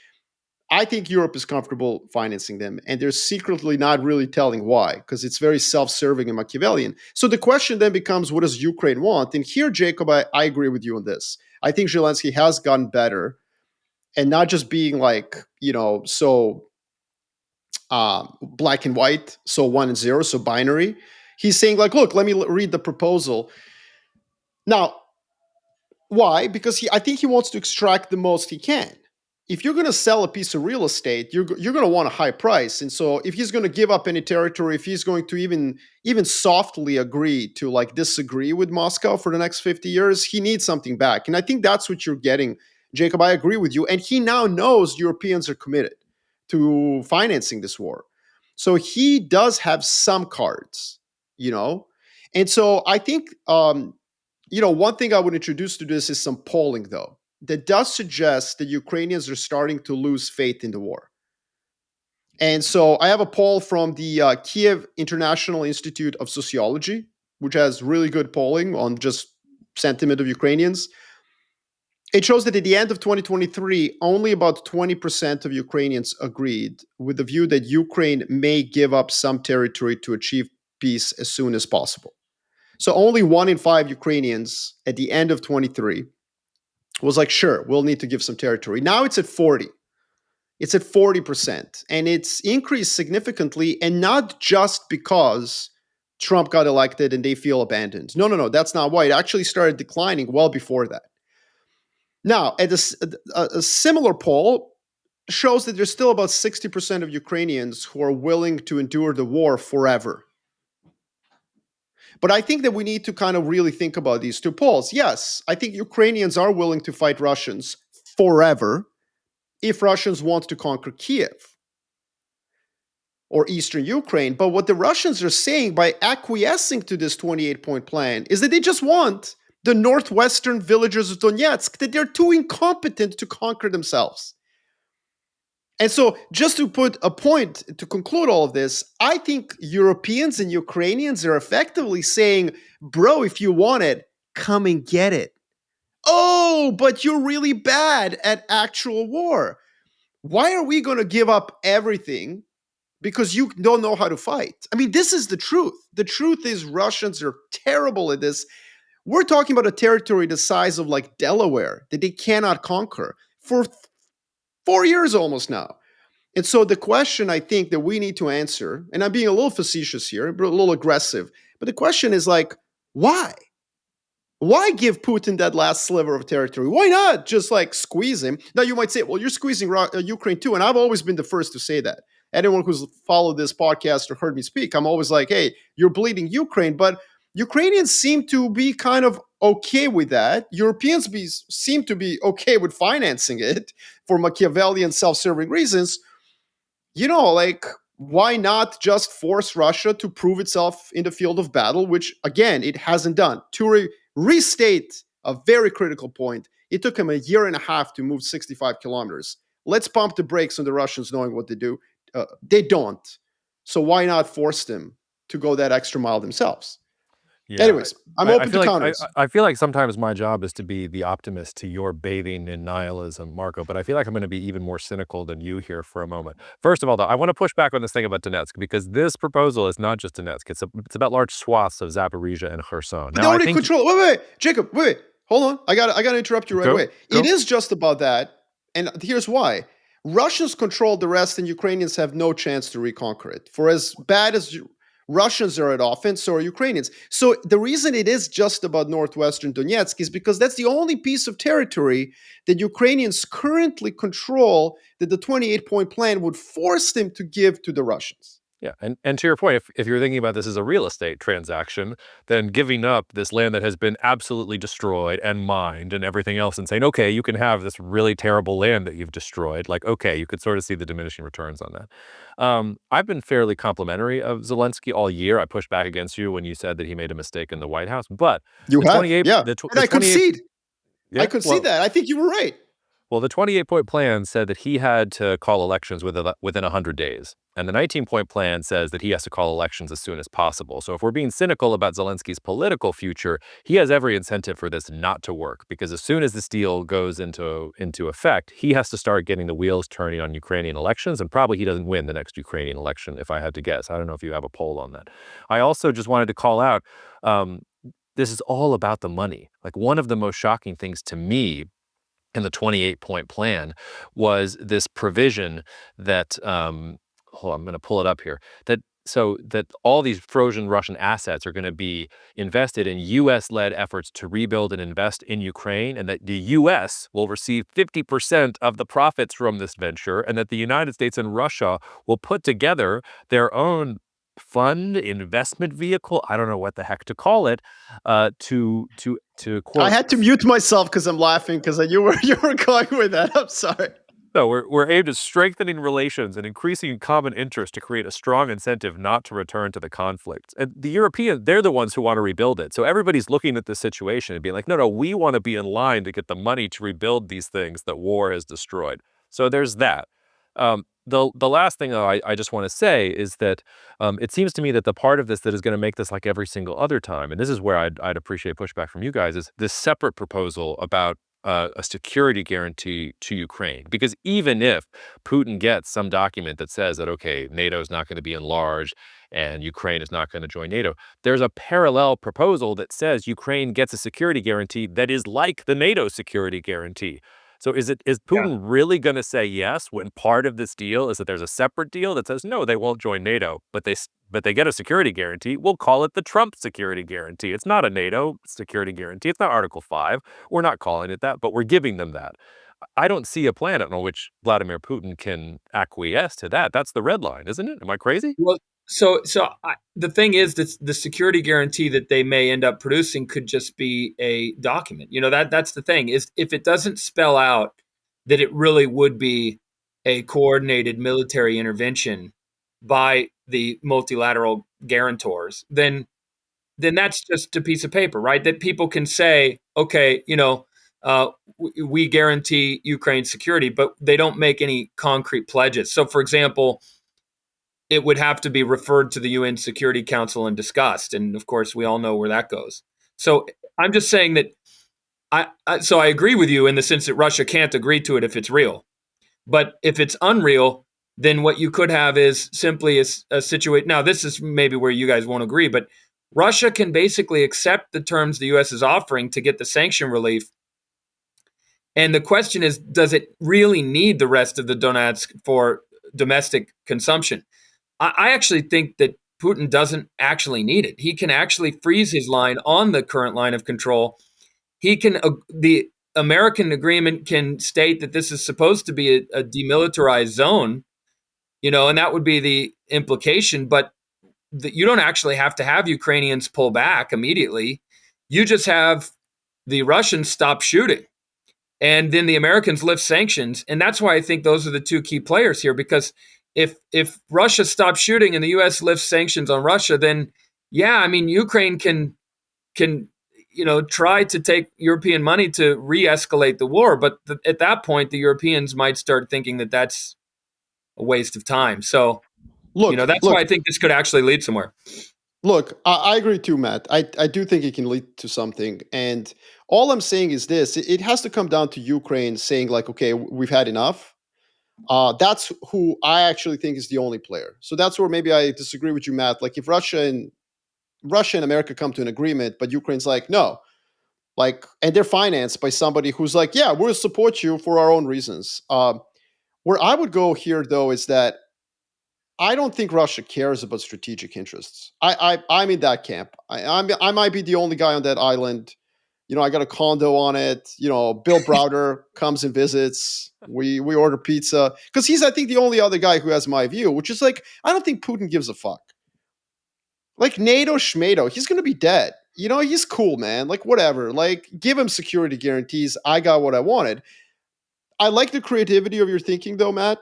I think Europe is comfortable financing them, and they're secretly not really telling why, because it's very self-serving and Machiavellian. So the question then becomes, what does Ukraine want? And here, Jacob, I agree with you on this. I think Zelensky has gotten better, and not just being like, so black and white, so 1 and 0, so binary. He's saying, like, look, let me read the proposal. Now, why? Because I think he wants to extract the most he can. If you're going to sell a piece of real estate, you're going to want a high price. And so if he's going to give up any territory, if he's going to even softly agree to, like, disagree with Moscow for the next 50 years, he needs something back. And I think that's what you're getting, Jacob. I agree with you. And he now knows Europeans are committed to financing this war. So he does have some cards, And so I think, one thing I would introduce to this is some polling, though, that does suggest that Ukrainians are starting to lose faith in the war. And so I have a poll from the Kiev International Institute of Sociology, which has really good polling on just sentiment of Ukrainians. It shows that at the end of 2023, only about 20% of Ukrainians agreed with the view that Ukraine may give up some territory to achieve peace as soon as possible. So only 1 in 5 Ukrainians at the end of 23 was like, sure, we'll need to give some territory. Now it's at 40. It's at 40%. And it's increased significantly, and not just because Trump got elected and they feel abandoned. No. That's not why. It actually started declining well before that. Now, at a similar poll shows that there's still about 60% of Ukrainians who are willing to endure the war forever. But I think that we need to kind of really think about these two polls. Yes, I think Ukrainians are willing to fight Russians forever if Russians want to conquer Kiev or eastern Ukraine. But what the Russians are saying by acquiescing to this 28-point plan is that they just want the northwestern villages of Donetsk, that they're too incompetent to conquer themselves. And so, just to put a point to conclude all of this, I think Europeans and Ukrainians are effectively saying, bro, if you want it, come and get it. Oh, but you're really bad at actual war. Why are we going to give up everything because you don't know how to fight? I mean, this is the truth. The truth is Russians are terrible at this. We're talking about a territory the size of like Delaware that they cannot conquer for 4 years almost now. And so the question I think that we need to answer, and I'm being a little facetious here, but a little aggressive, but the question is like, why? Why give Putin that last sliver of territory? Why not just like squeeze him? Now you might say, well, you're squeezing Ukraine too. And I've always been the first to say that. Anyone who's followed this podcast or heard me speak, I'm always like, hey, you're bleeding Ukraine. But Ukrainians seem to be kind of okay with that. Europeans seem to be okay with financing it for Machiavellian self-serving reasons. Like, why not just force Russia to prove itself in the field of battle, which, again, it hasn't done. To restate a very critical point, it took him 1.5 years to move 65 kilometers. Let's pump the brakes on the Russians knowing what they do. They don't. So why not force them to go that extra mile themselves? Yeah. Anyways, I'm open to counters. I feel like sometimes my job is to be the optimist to your bathing in nihilism, Marco, but I feel like I'm going to be even more cynical than you here for a moment. First of all, though, I want to push back on this thing about Donetsk, because this proposal is not just Donetsk. It's about large swaths of Zaporizhia and Kherson. But they already control. Wait, Jacob, wait. Hold on. I got to interrupt you right away. Go. It is just about that, and here's why. Russians control the rest, and Ukrainians have no chance to reconquer it. For as bad as Russians are at offense, so are Ukrainians. So the reason it is just about northwestern Donetsk is because that's the only piece of territory that Ukrainians currently control that the 28-point plan would force them to give to the Russians. Yeah, and to your point, if you're thinking about this as a real estate transaction, then giving up this land that has been absolutely destroyed and mined and everything else and saying, okay, you can have this really terrible land that you've destroyed, like, okay, you could sort of see the diminishing returns on that. I've been fairly complimentary of Zelensky all year. I pushed back against you when you said that he made a mistake in the White House, but you have, yeah. And I concede. Yeah, I concede that. I think you were right. Well, the 28-point plan said that he had to call elections within 100 days. And the 19-point plan says that he has to call elections as soon as possible. So if we're being cynical about Zelensky's political future, he has every incentive for this not to work, because as soon as this deal goes into effect, he has to start getting the wheels turning on Ukrainian elections, and probably he doesn't win the next Ukrainian election, if I had to guess. I don't know if you have a poll on that. I also just wanted to call out, this is all about the money. Like, one of the most shocking things to me in the 28-point plan was this provision that, I'm going to pull it up here, that all these frozen Russian assets are going to be invested in U.S.-led efforts to rebuild and invest in Ukraine, and that the U.S. will receive 50% of the profits from this venture, and that the United States and Russia will put together their own fund, investment vehicle, I don't know what the heck to call it, to quote. I had to mute myself because I'm laughing because you were going with that. I'm sorry. No, we're aimed at strengthening relations and increasing common interest to create a strong incentive not to return to the conflict. And the Europeans, they're the ones who want to rebuild it. So everybody's looking at this situation and being like, no, we want to be in line to get the money to rebuild these things that war has destroyed. So there's that. The last thing, though, I just want to say is that it seems to me that the part of this that is going to make this like every single other time, and this is where I'd appreciate pushback from you guys, is this separate proposal about a security guarantee to Ukraine. Because even if Putin gets some document that says that, okay, NATO is not going to be enlarged and Ukraine is not going to join NATO, there's a parallel proposal that says Ukraine gets a security guarantee that is like the NATO security guarantee. So is Yeah. Putin really going to say yes when part of this deal is that there's a separate deal that says no, they won't join NATO, but they get a security guarantee? We'll call it the Trump security guarantee. It's not a NATO security guarantee. It's not Article 5. We're not calling it that, but we're giving them that. I don't see a planet on which Vladimir Putin can acquiesce to that. That's the red line, isn't it? Am I crazy? Well, the thing is that the security guarantee that they may end up producing could just be a document. That's the thing, is if it doesn't spell out that it really would be a coordinated military intervention by the multilateral guarantors, then that's just a piece of paper, right? That people can say, okay, we guarantee Ukraine's security, but they don't make any concrete pledges. So, for example, it would have to be referred to the UN Security Council and discussed. And of course, we all know where that goes. So I'm just saying that I agree with you in the sense that Russia can't agree to it if it's real. But if it's unreal, then what you could have is simply a situation. Now, this is maybe where you guys won't agree, but Russia can basically accept the terms the U.S. is offering to get the sanction relief. And the question is, does it really need the rest of the Donetsk for domestic consumption? I actually think that Putin doesn't actually need it. He can actually freeze his line on the current line of control. The American agreement can state that this is supposed to be a demilitarized zone, and that would be the implication. But you don't actually have to have Ukrainians pull back immediately. You just have the Russians stop shooting, and then the Americans lift sanctions. And that's why I think those are the two key players here, because if Russia stops shooting and the U.S. lifts sanctions on Russia, then Ukraine can try to take European money to re-escalate the war. But at that point, the Europeans might start thinking that that's a waste of time. So that's why I think this could actually lead somewhere. Look, I agree too, Matt. I do think it can lead to something. And all I'm saying is this: it has to come down to Ukraine saying, like, okay, we've had enough. That's who I actually think is the only player. So that's where maybe I disagree with you, Matt. Like, if Russia and America come to an agreement, but Ukraine's like, no, like, and they're financed by somebody who's like, yeah, we'll support you for our own reasons. Where I would go here, though, is that I don't think Russia cares about strategic interests. I'm in that camp. I might be the only guy on that island. I got a condo on it. Bill Browder comes and visits. We order pizza because he's, I think, the only other guy who has my view, which is like, I don't think Putin gives a fuck. Like, NATO schmado, he's gonna be dead. He's cool, man. Like, whatever. Like, give him security guarantees. I got what I wanted. I like the creativity of your thinking, though, Matt.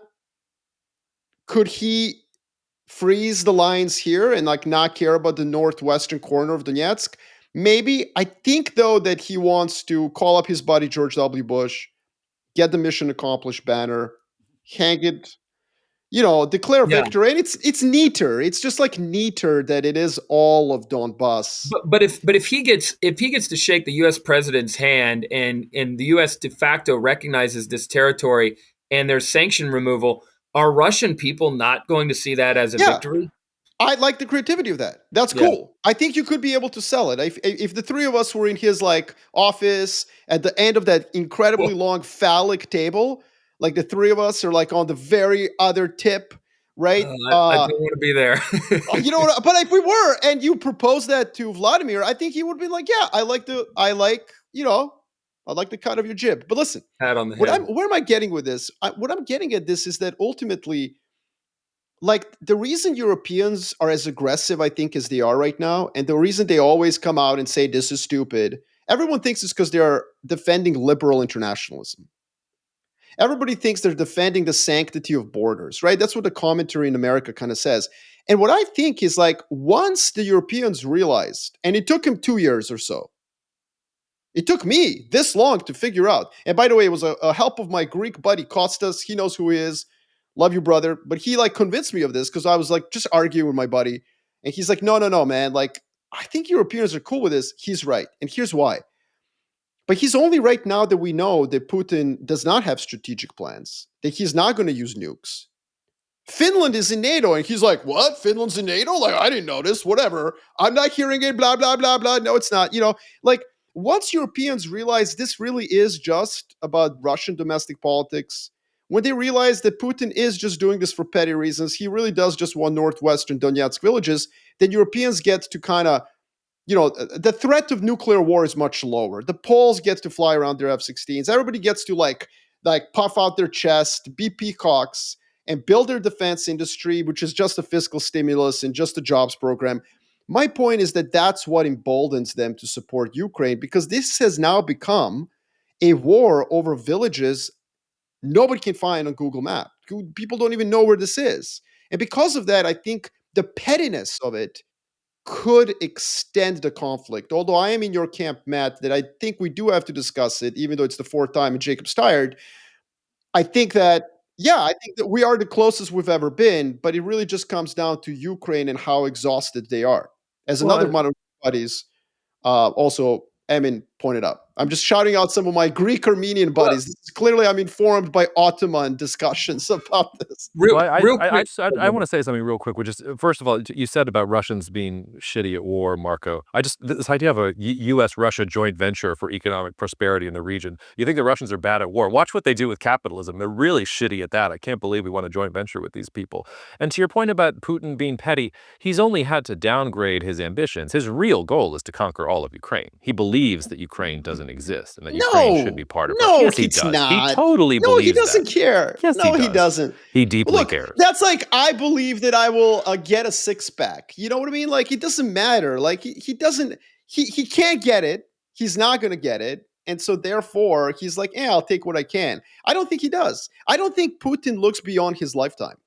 Could he freeze the lines here and like not care about the northwestern corner of Donetsk? Maybe. I think, though, that he wants to call up his buddy George W. Bush, get the mission accomplished banner, hang it, declare Yeah. victory. And it's neater. It's just like neater that it is all of Donbass. But if he gets to shake the U.S. president's hand and the U.S. de facto recognizes this territory and there's sanction removal, are Russian people not going to see that as a victory? I like the creativity of that. That's cool. I think you could be able to sell it. If the three of us were in his like office at the end of that incredibly long phallic table, like the three of us are like on the very other tip, right? I don't want to be there. You know what? But if we were, and you proposed that to Vladimir, I think he would be like, "Yeah, I like the cut of your jib." But listen, Pat on the head. where am I getting with this? What I'm getting at this is that ultimately, like, the reason Europeans are as aggressive, I think, as they are right now, and the reason they always come out and say this is stupid, everyone thinks it's because they are defending liberal internationalism. Everybody thinks they're defending the sanctity of borders, right? That's what the commentary in America kind of says. And what I think is, like, once the Europeans realized, and it took him 2 years or so, it took me this long to figure out. And by the way, it was a help of my Greek buddy Kostas. He knows who he is. Love you, brother. But he like convinced me of this because I was like just arguing with my buddy. And he's like, no, man. Like, I think Europeans are cool with this. He's right. And here's why. But he's only right now that we know that Putin does not have strategic plans, that he's not going to use nukes. Finland is in NATO, and he's like, "What? Finland's in NATO? Like, I didn't notice. Whatever. I'm not hearing it. Blah blah blah blah. No, it's not. Like once Europeans realize this really is just about Russian domestic politics, when they realize that Putin is just doing this for petty reasons, he really does just want northwestern Donetsk villages, then Europeans get to kind of the threat of nuclear war is much lower. The Poles get to fly around their F-16s. Everybody gets to like puff out their chest, be peacocks, and build their defense industry, which is just a fiscal stimulus and just a jobs program. My point is that that's what emboldens them to support Ukraine, because this has now become a war over villages nobody can find on Google Maps. People don't even know where this is. And because of that, I think the pettiness of it could extend the conflict. Although I am in your camp, Matt, that I think we do have to discuss it, even though it's the fourth time and Jacob's tired. I think that, yeah, I think that we are the closest we've ever been, but it really just comes down to Ukraine and how exhausted they are. As another Well, one of my buddies, also Emin pointed out. I'm just shouting out some of my Greek Armenian Well, buddies. This is clearly I'm informed by Ottoman discussions about this. Well, real quick. I want to say something real quick, which is, first of all, you said about Russians being shitty at war, Marco. This idea of a U.S.-Russia joint venture for economic prosperity in the region. You think the Russians are bad at war. Watch what they do with capitalism. They're really shitty at that. I can't believe we want a joint venture with these people. And to your point about Putin being petty, he's only had to downgrade his ambitions. His real goal is to conquer all of Ukraine. He believes that Ukraine doesn't exist and that Ukraine should be part of Russia. No, Yes, he he's does. not. He totally No, believes he doesn't that. care. Yes, no, he he doesn't. He deeply Look, cares. that's like I believe that I will get a six pack. You know what I mean? Like it doesn't matter. Like he doesn't. He can't get it. He's not going to get it, and so therefore he's like, "Yeah, I'll take what I can." I don't think he does. I don't think Putin looks beyond his lifetime.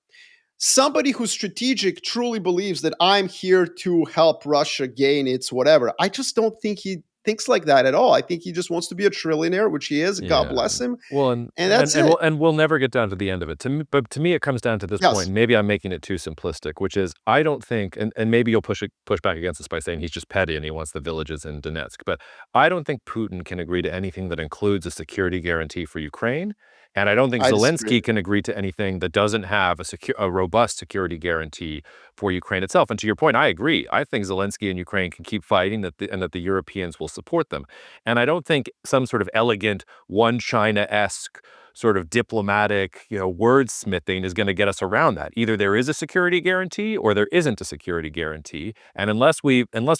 Somebody who's strategic truly believes that I'm here to help Russia gain its whatever. I just don't think he thinks like that at all. I think he just wants to be a trillionaire, which he is. God bless him. Well, And that's it. we'll never get down to the end of it. But to me, it comes down to this Yes. point. Maybe I'm making it too simplistic, which is I don't think, and maybe you'll push back against this by saying he's just petty and he wants the villages in Donetsk. But I don't think Putin can agree to anything that includes a security guarantee for Ukraine. And I don't think I Zelensky disagree. can agree to anything that doesn't have a robust security guarantee for Ukraine itself. And to your point, I agree. I think Zelensky and Ukraine can keep fighting and that the Europeans will support them. And I don't think some sort of elegant one China-esque sort of diplomatic, wordsmithing is going to get us around that. Either there is a security guarantee or there isn't a security guarantee. And unless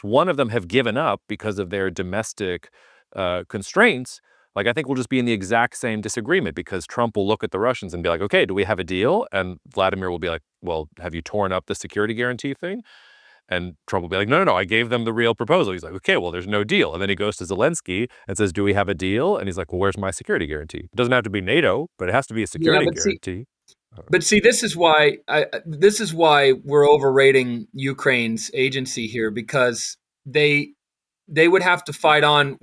one of them have given up because of their domestic constraints, like I think we'll just be in the exact same disagreement because Trump will look at the Russians and be like, okay, do we have a deal? And Vladimir will be like, well, have you torn up the security guarantee thing? And Trump will be like, no, I gave them the real proposal. He's like, okay, well, there's no deal. And then he goes to Zelensky and says, do we have a deal? And he's like, well, where's my security guarantee? It doesn't have to be NATO, but it has to be a security guarantee. But see, this is why we're overrating Ukraine's agency here, because they would have to fight on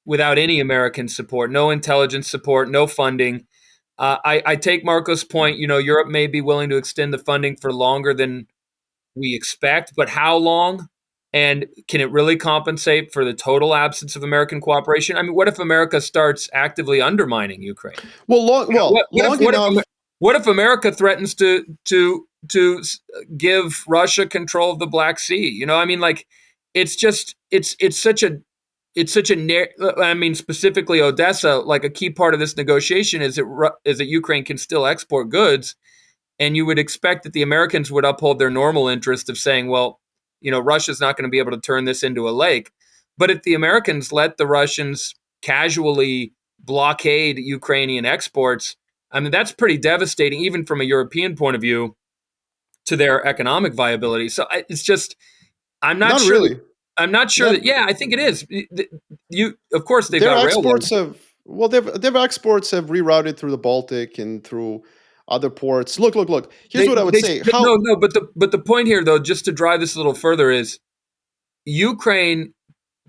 without any American support, no intelligence support, no funding. I take Marco's point. Europe may be willing to extend the funding for longer than we expect, but how long? And can it really compensate for the total absence of American cooperation? I mean, what if America starts actively undermining Ukraine? Well, What if America threatens to give Russia control of the Black Sea? It's such a specifically Odessa, like a key part of this negotiation is that Ukraine can still export goods. And you would expect that the Americans would uphold their normal interest of saying, well, Russia's not going to be able to turn this into a lake. But if the Americans let the Russians casually blockade Ukrainian exports, I mean, that's pretty devastating, even from a European point of view, to their economic viability. So it's just, I'm not sure. Really. I'm not sure that. Yeah, I think it is. Of course, they've their got exports railroads. their exports have rerouted through the Baltic and through other ports. Look. Here's what I would say. But the point here, though, just to drive this a little further, is Ukraine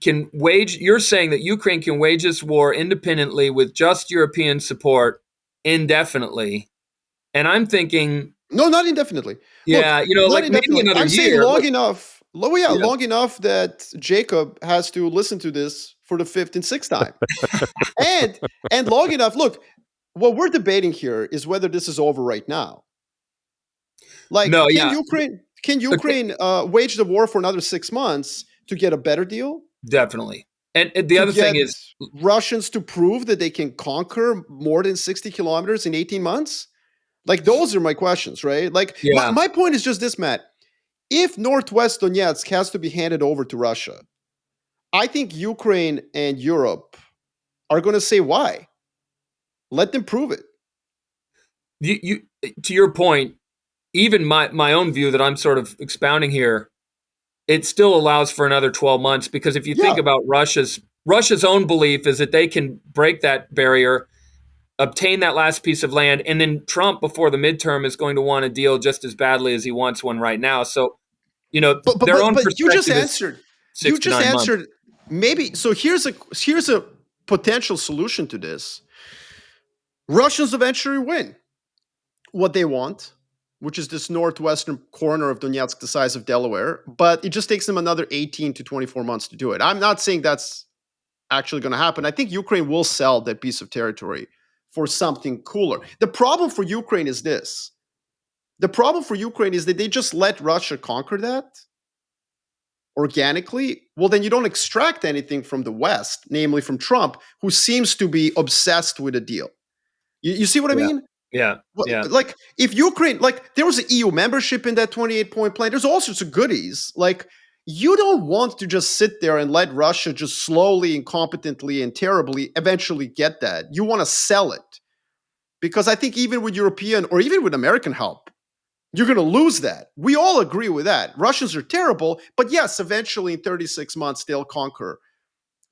can wage. You're saying that Ukraine can wage this war independently with just European support indefinitely, and I'm thinking, no, not indefinitely. Yeah, Look, maybe another I'm year. saying long enough. Long enough that Jacob has to listen to this for the fifth and sixth time. and long enough, look, what we're debating here is whether this is over right now. Like, No, can yeah. Ukraine wage the war for another 6 months to get a better deal? Definitely. And the other thing is, Russians to prove that they can conquer more than 60 kilometers in 18 months? Like, those are my questions, right? Like, Yeah. my point is just this, Matt. If Northwest Donetsk has to be handed over to Russia, I think Ukraine and Europe are going to say why. Let them prove it. you to your point, even my own view that I'm sort of expounding here, it still allows for another 12 months, because if you think about Russia's own belief is that they can break that barrier, obtain that last piece of land, and then Trump before the midterm is going to want a deal just as badly as he wants one right now. So, their own but you just perspective is answered. 6 You to just 9 months. answered. Maybe so. Here's a potential solution to this. Russians eventually win what they want, which is this northwestern corner of Donetsk, the size of Delaware, but it just takes them another 18 to 24 months to do it. I'm not saying that's actually going to happen. I think Ukraine will sell that piece of territory for something cooler. The problem for Ukraine is this. The problem for Ukraine is that they just let Russia conquer that organically. Well, then you don't extract anything from the West, namely from Trump, who seems to be obsessed with a deal. You see what I mean? Yeah. Like, if Ukraine, like, there was an EU membership in that 28-point plan. There's all sorts of goodies. Like, you don't want to just sit there and let Russia just slowly, incompetently, and terribly eventually get that. You want to sell it. Because I think even with European or even with American help, you're going to lose that. We all agree with that. Russians are terrible, but yes, eventually in 36 months, they'll conquer.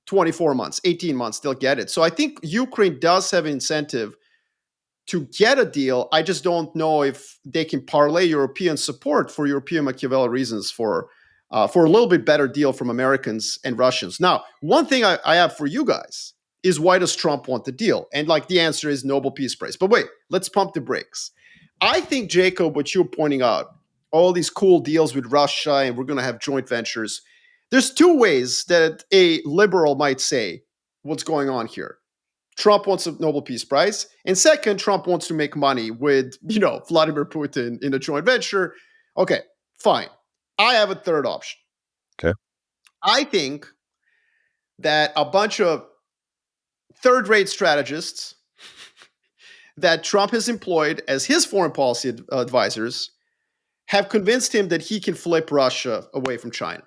24 months, 18 months, they'll get it. So I think Ukraine does have an incentive to get a deal. I just don't know if they can parlay European support for European Machiavelli reasons for a little bit better deal from Americans and Russians. Now, one thing I have for you guys is, why does Trump want the deal? And like, the answer is Nobel Peace Prize. But wait, let's pump the brakes. I think, Jacob, what you're pointing out, all these cool deals with Russia and we're going to have joint ventures. There's two ways that a liberal might say what's going on here. Trump wants a Nobel Peace Prize. And second, Trump wants to make money with, Vladimir Putin in a joint venture. Okay, fine. I have a third option. Okay. I think that a bunch of third-rate strategists that Trump has employed as his foreign policy advisors have convinced him that he can flip Russia away from China.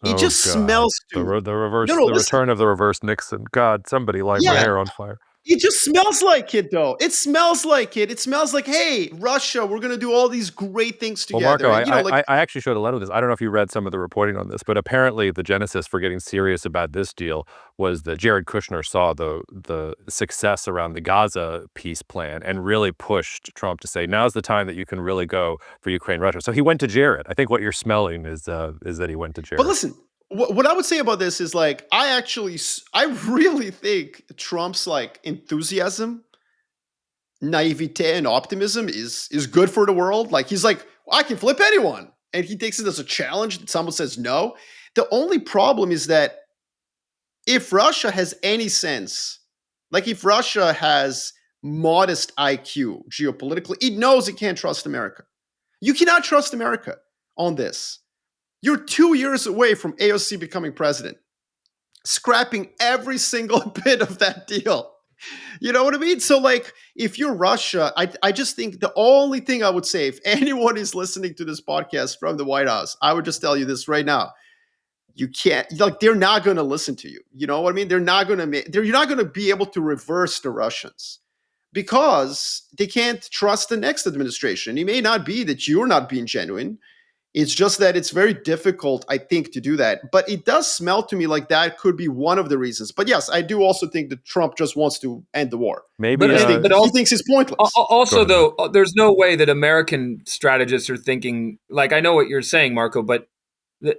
It just smells the to reverse, No, the listen. return of the reverse Nixon. God, somebody light my Yeah. hair on fire. It just smells like it, though. It smells like it. It smells like, hey, Russia, we're going to do all these great things together. Well, Marco, And, I actually showed a letter of this. I don't know if you read some of the reporting on this, but apparently the genesis for getting serious about this deal was that Jared Kushner saw the success around the Gaza peace plan and really pushed Trump to say, now's the time that you can really go for Ukraine, Russia. So he went to Jared. I think what you're smelling is that he went to Jared. But listen, what I would say about this is, like, I really think Trump's, like, enthusiasm, naivete, and optimism is good for the world. Like, he's like, I can flip anyone. And he takes it as a challenge that someone says no. The only problem is that if Russia has any sense, like, if Russia has modest IQ geopolitically, it knows it can't trust America. You cannot trust America on this. You're 2 years away from AOC becoming president, scrapping every single bit of that deal. You know what I mean? So, like, if you're Russia, I just think the only thing I would say, if anyone is listening to this podcast from the White House, I would just tell you this right now. You can't, like, they're not going to listen to you. You know what I mean? You're not going to be able to reverse the Russians because they can't trust the next administration. It may not be that you're not being genuine. It's just that it's very difficult, I think, to do that. But it does smell to me like that could be one of the reasons. But yes, I do also think that Trump just wants to end the war. Maybe, he thinks it's pointless. Also, though, there's no way that American strategists are thinking, like, I know what you're saying, Marco, but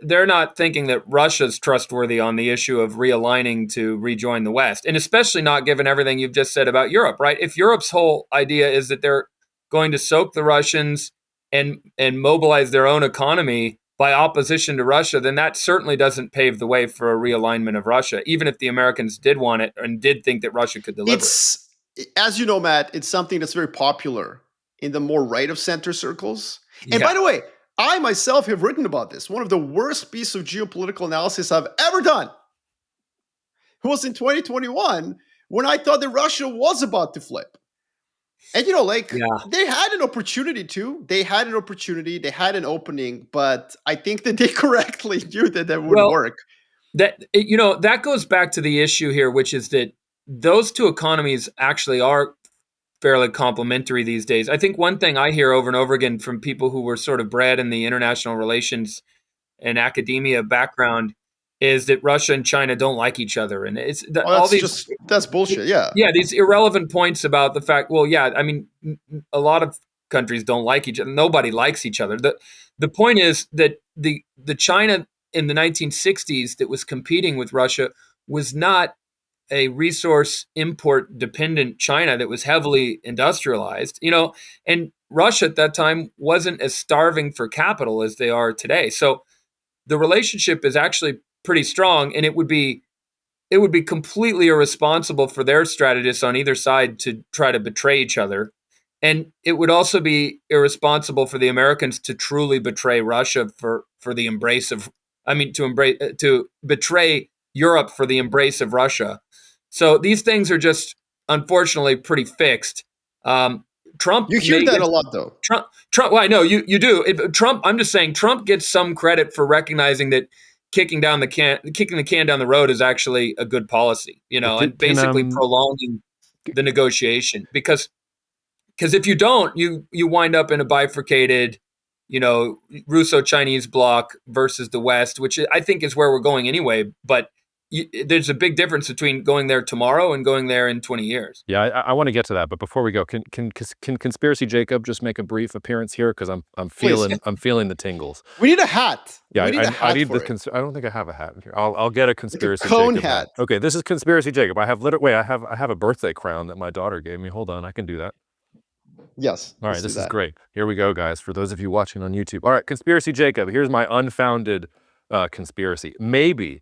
they're not thinking that Russia's trustworthy on the issue of realigning to rejoin the West. And especially not given everything you've just said about Europe, right? If Europe's whole idea is that they're going to soak the Russians and mobilize their own economy by opposition to Russia, then that certainly doesn't pave the way for a realignment of Russia, even if the Americans did want it and did think that Russia could deliver it. It's, as you know, Matt, it's something that's very popular in the more right of center circles. And by the way, I myself have written about this. One of the worst pieces of geopolitical analysis I've ever done was in 2021 when I thought that Russia was about to flip. And, they had an opportunity to. They had an opportunity. They had an opening. But I think that they correctly knew that wouldn't work. That goes back to the issue here, which is that those two economies actually are fairly complementary these days. I think one thing I hear over and over again from people who were sort of bred in the international relations and academia background is that Russia and China don't like each other. And it's that's bullshit. Yeah. Yeah. These irrelevant points about the fact, I mean, a lot of countries don't like each other. Nobody likes each other. The point is that the China in the 1960s that was competing with Russia was not a resource import dependent China that was heavily industrialized, and Russia at that time wasn't as starving for capital as they are today. So the relationship is actually pretty strong, and it would be completely irresponsible for their strategists on either side to try to betray each other. And it would also be irresponsible for the Americans to truly betray Russia for the embrace of, to betray Europe for the embrace of Russia. So these things are just, unfortunately, pretty fixed. Trump. You hear that a lot, though. Trump. Well, I know you do. Trump. I'm just saying, Trump gets some credit for recognizing that kicking the can down the road is actually a good policy. And basically prolonging the negotiation because if you don't, you wind up in a bifurcated, Russo-Chinese bloc versus the West, which I think is where we're going anyway. But there's a big difference between going there tomorrow and going there in 20 years. Yeah, I want to get to that, but before we go, can Conspiracy Jacob just make a brief appearance here because I'm feeling the tingles. We need a hat. Yeah, I need the. I don't think I have a hat here. I'll get a Conspiracy cone Jacob hat. Okay, this is Conspiracy Jacob. I have a birthday crown that my daughter gave me. Hold on, I can do that. Yes. All right, this is great. Here we go, guys. For those of you watching on YouTube. All right, Conspiracy Jacob. Here's my unfounded conspiracy. Maybe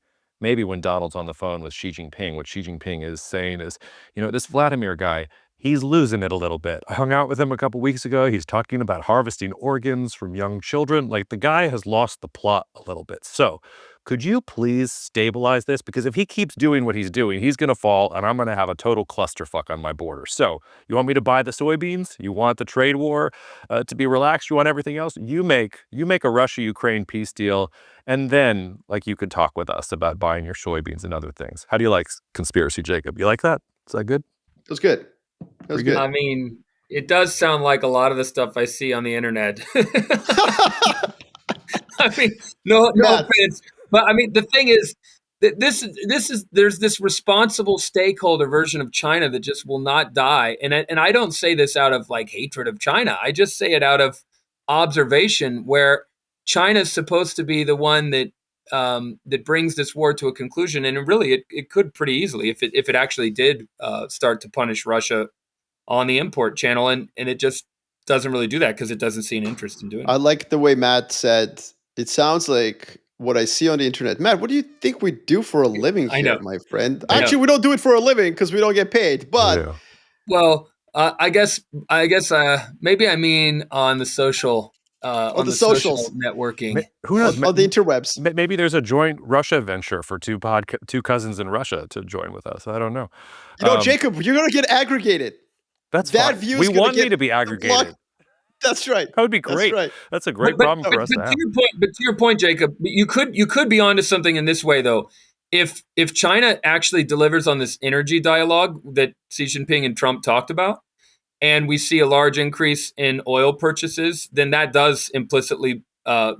when Donald's on the phone with Xi Jinping, what Xi Jinping is saying is, this Vladimir guy, he's losing it a little bit. I hung out with him a couple weeks ago. He's talking about harvesting organs from young children. Like, the guy has lost the plot a little bit. So could you please stabilize this? Because if he keeps doing what he's doing, he's going to fall, and I'm going to have a total clusterfuck on my border. So you want me to buy the soybeans? You want the trade war to be relaxed? You want everything else? You make a Russia-Ukraine peace deal, and then, you could talk with us about buying your soybeans and other things. How do you like Conspiracy Jacob? You like that? Is that good? It was good. It was good. I mean, it does sound like a lot of the stuff I see on the internet. I mean, no offense. But I mean, the thing is that there's this responsible stakeholder version of China that just will not die. And I don't say this out of hatred of China. I just say it out of observation where China is supposed to be the one that that brings this war to a conclusion. And really, it could pretty easily if it actually did start to punish Russia on the import channel. And it just doesn't really do that because it doesn't see an interest in doing it. I like the way Matt said, it sounds like what I see on the internet. Matt, what do you think we do for a living here, my friend? Actually, we don't do it for a living because we don't get paid. But well, I guess maybe I mean on the social on the social networking. Who knows? On the interwebs. Maybe there's a joint Russia venture for two cousins in Russia to join with us. I don't know. Jacob, you're going to get aggregated. That fine. We want me to be aggregated. That's right. That would be great. That's right. That's a great problem for us to have. But to your point, Jacob, you could be onto something in this way though. If China actually delivers on this energy dialogue that Xi Jinping and Trump talked about, and we see a large increase in oil purchases, then that does implicitly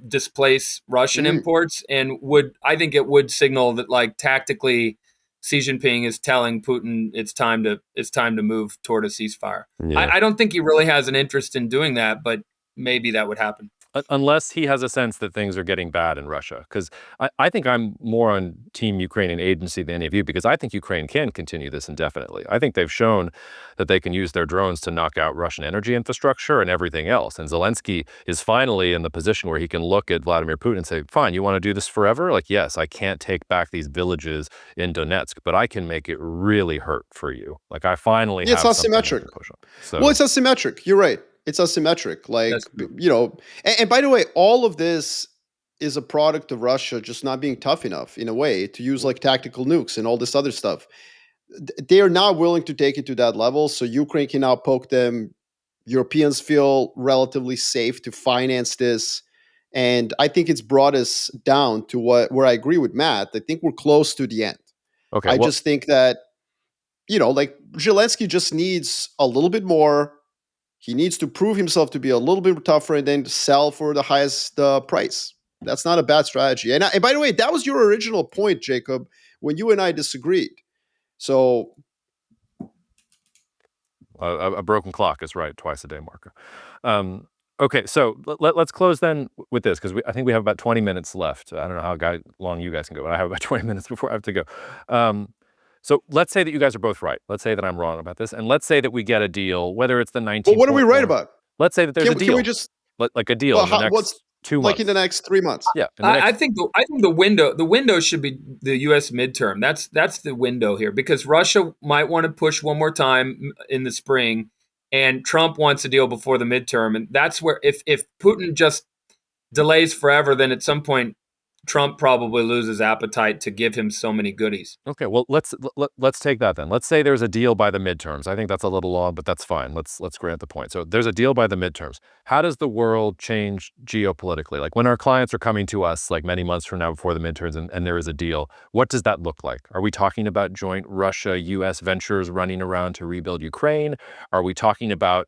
displace Russian imports, and I think it would signal that tactically Xi Jinping is telling Putin it's time to move toward a ceasefire. Yeah. I don't think he really has an interest in doing that, but maybe that would happen. unless he has a sense that things are getting bad in Russia. Because I think I'm more on Team Ukrainian agency than any of you, because I think Ukraine can continue this indefinitely. I think they've shown that they can use their drones to knock out Russian energy infrastructure and everything else. And Zelensky is finally in the position where he can look at Vladimir Putin and say, fine, you want to do this forever? Like, yes, I can't take back these villages in Donetsk, but I can make it really hurt for you. Like, I finally It's have something I asymmetric. can push on. Well, So, it's asymmetric. You're right. It's asymmetric. Like, That's true. and by the way, all of this is a product of Russia just not being tough enough in a way to use like tactical nukes and all this other stuff. They are not willing to take it to that level. So Ukraine can now poke them. Europeans feel relatively safe to finance this. And I think it's brought us down to where I agree with Matt. I think we're close to the end. okay, I well, just think that, like Zelensky just needs a little bit more. He needs to prove himself to be a little bit tougher and then sell for the highest price. That's not a bad strategy. And by the way, that was your original point, Jacob, when you and I disagreed. So a broken clock is right twice a day, Marco. Okay, so let's close then with this, because I think we have about 20 minutes left. I don't know how long you guys can go, but I have about 20 minutes before I have to go. So let's say that you guys are both right. Let's say that I'm wrong about this, and let's say that we get a deal, whether it's the well, what are we right 19.4. about? Let's say that there's a Can we deal, just like a deal well, in the next what's 2 like months. in the next 3 months? Yeah, in the next, I think the window should be the U.S. midterm. That's the window here, because Russia might want to push one more time in the spring, and Trump wants a deal before the midterm, and that's where if Putin just delays forever, then at some point Trump probably loses appetite to give him so many goodies. Okay, well, let's take that then. Let's say there's a deal by the midterms. I think that's a little long, but that's fine. Let's grant the point. So there's a deal by the midterms. How does the world change geopolitically? Like, when our clients are coming to us like many months from now before the midterms, and there is a deal, what does that look like? Are we talking about joint Russia-US ventures running around to rebuild Ukraine? Are we talking about,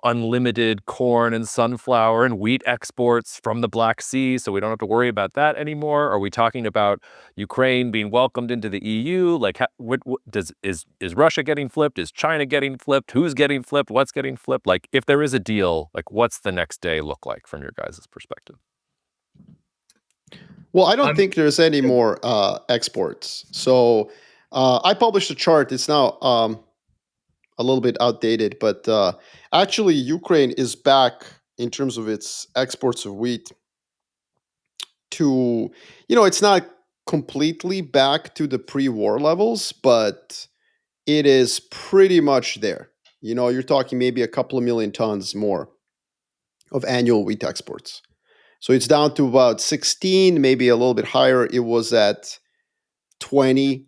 unlimited corn and sunflower and wheat exports from the Black Sea, so we don't have to worry about that anymore? Are we talking about Ukraine being welcomed into the EU? Like, is Russia getting flipped? Is China getting flipped? Who's getting flipped? What's getting flipped? Like, if there is a deal, like, what's the next day look like from your guys' perspective? Well, I don't I'm- think there's any more exports. So I published a chart. It's now a little bit outdated, but actually, Ukraine is back in terms of its exports of wheat to, it's not completely back to the pre-war levels, but it is pretty much there. You're talking maybe a couple of million tons more of annual wheat exports. So it's down to about 16, maybe a little bit higher. It was at 20,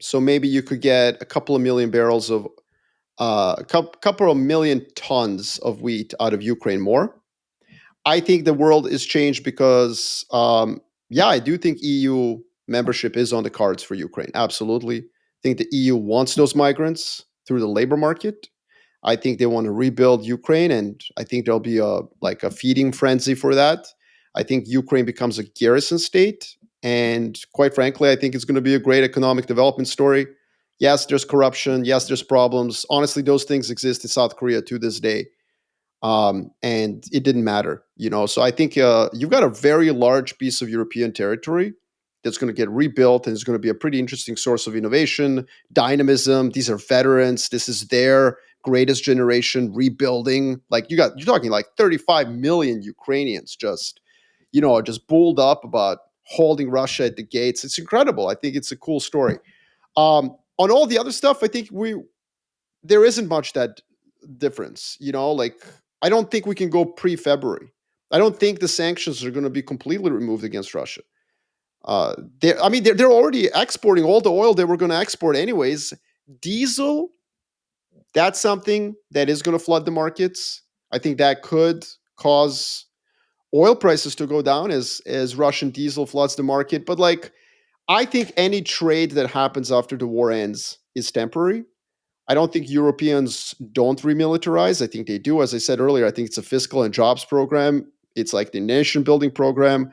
so maybe you could get a couple of million barrels of a couple of million tons of wheat out of Ukraine more. I think the world is changed because, I do think EU membership is on the cards for Ukraine. Absolutely. I think the EU wants those migrants through the labor market. I think they want to rebuild Ukraine, and I think there'll be a feeding frenzy for that. I think Ukraine becomes a garrison state, and quite frankly, I think it's going to be a great economic development story. Yes, there's corruption. Yes, there's problems. Honestly, those things exist in South Korea to this day, and it didn't matter. So I think you've got a very large piece of European territory that's going to get rebuilt, and it's going to be a pretty interesting source of innovation, dynamism. These are veterans. This is their greatest generation rebuilding. Like you're talking like 35 million Ukrainians just bulled up about holding Russia at the gates. It's incredible. I think it's a cool story. On all the other stuff, I think there isn't much that difference. Like I don't think we can go pre-February. I don't think the sanctions are going to be completely removed against Russia. They're already exporting all the oil they were going to export anyways. Diesel, that's something that is going to flood the markets. I think that could cause oil prices to go down as Russian diesel floods the market. But I think any trade that happens after the war ends is temporary. I don't think Europeans don't remilitarize. I think they do. As I said earlier, I think it's a fiscal and jobs program. It's like the nation building program.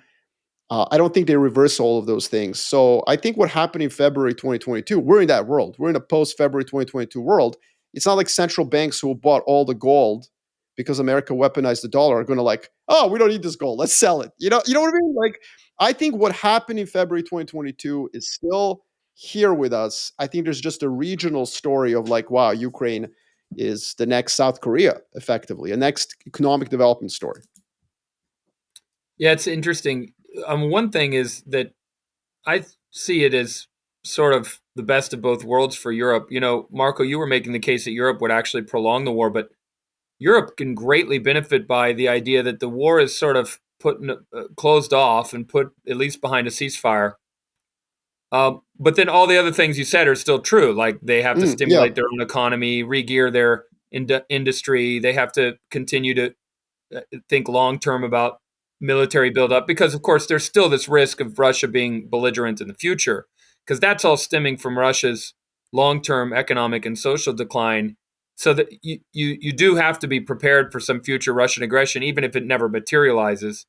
I don't think they reverse all of those things. So I think what happened in February 2022, we're in that world. We're in a post-February 2022 world. It's not like central banks who bought all the gold because America weaponized the dollar are going to like, oh, we don't need this gold, let's sell it. You know what I mean? Like, I think what happened in February 2022 is still here with us. I think there's just a regional story of like, wow, Ukraine is the next South Korea, effectively, a next economic development story. Yeah, it's interesting. One thing is that I see it as sort of the best of both worlds for Europe. Marco, you were making the case that Europe would actually prolong the war, but Europe can greatly benefit by the idea that the war is sort of closed off and put at least behind a ceasefire. But then all the other things you said are still true. Like they have to stimulate their own economy, re-gear their industry. They have to continue to think long-term about military buildup because, of course, there's still this risk of Russia being belligerent in the future because that's all stemming from Russia's long-term economic and social decline. So that you do have to be prepared for some future Russian aggression, even if it never materializes.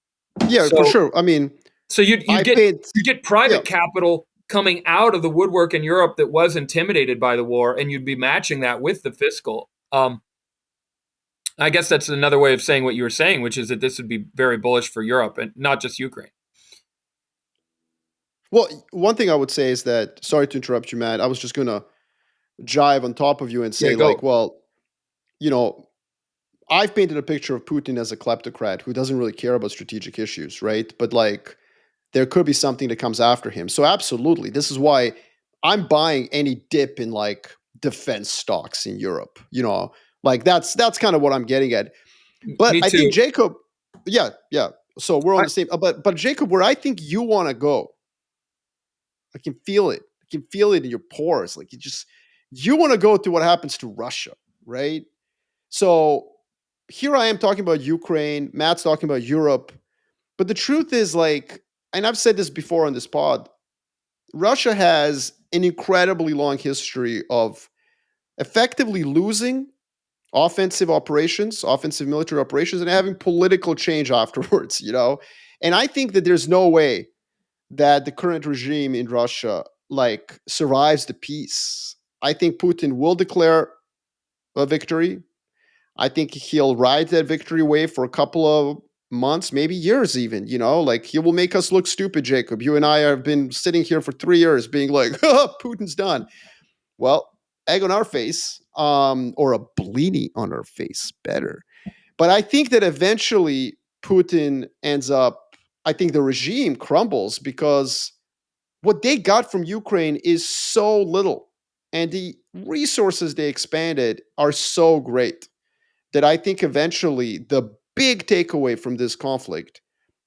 Yeah, for sure. I mean, so you get private capital coming out of the woodwork in Europe that was intimidated by the war, and you'd be matching that with the fiscal. I guess that's another way of saying what you were saying, which is that this would be very bullish for Europe and not just Ukraine. Well, one thing I would say is that, sorry to interrupt you, Matt, I was just going to jive on top of you and say, like, well, I've painted a picture of Putin as a kleptocrat who doesn't really care about strategic issues, right? But like, there could be something that comes after him. So absolutely, this is why I'm buying any dip in like defense stocks in Europe. Like that's kind of what I'm getting at. But I think Jacob, yeah. So we're on the same. But Jacob, where I think you want to go, I can feel it. I can feel it in your pores. Like you want to go to what happens to Russia, right? So here I am talking about Ukraine. Matt's talking about Europe. But the truth is, like, and I've said this before on this pod, Russia has an incredibly long history of effectively losing offensive military operations, and having political change afterwards, And I think that there's no way that the current regime in Russia, like, survives the peace. I think Putin will declare a victory. I think he'll ride that victory wave for a couple of months, maybe years even, like he will make us look stupid, Jacob. You and I have been sitting here for 3 years being like, oh, Putin's done. Well, egg on our face, or a bleeding on our face, better. But I think that eventually Putin ends up, I think the regime crumbles because what they got from Ukraine is so little. And the resources they expanded are so great that I think eventually the big takeaway from this conflict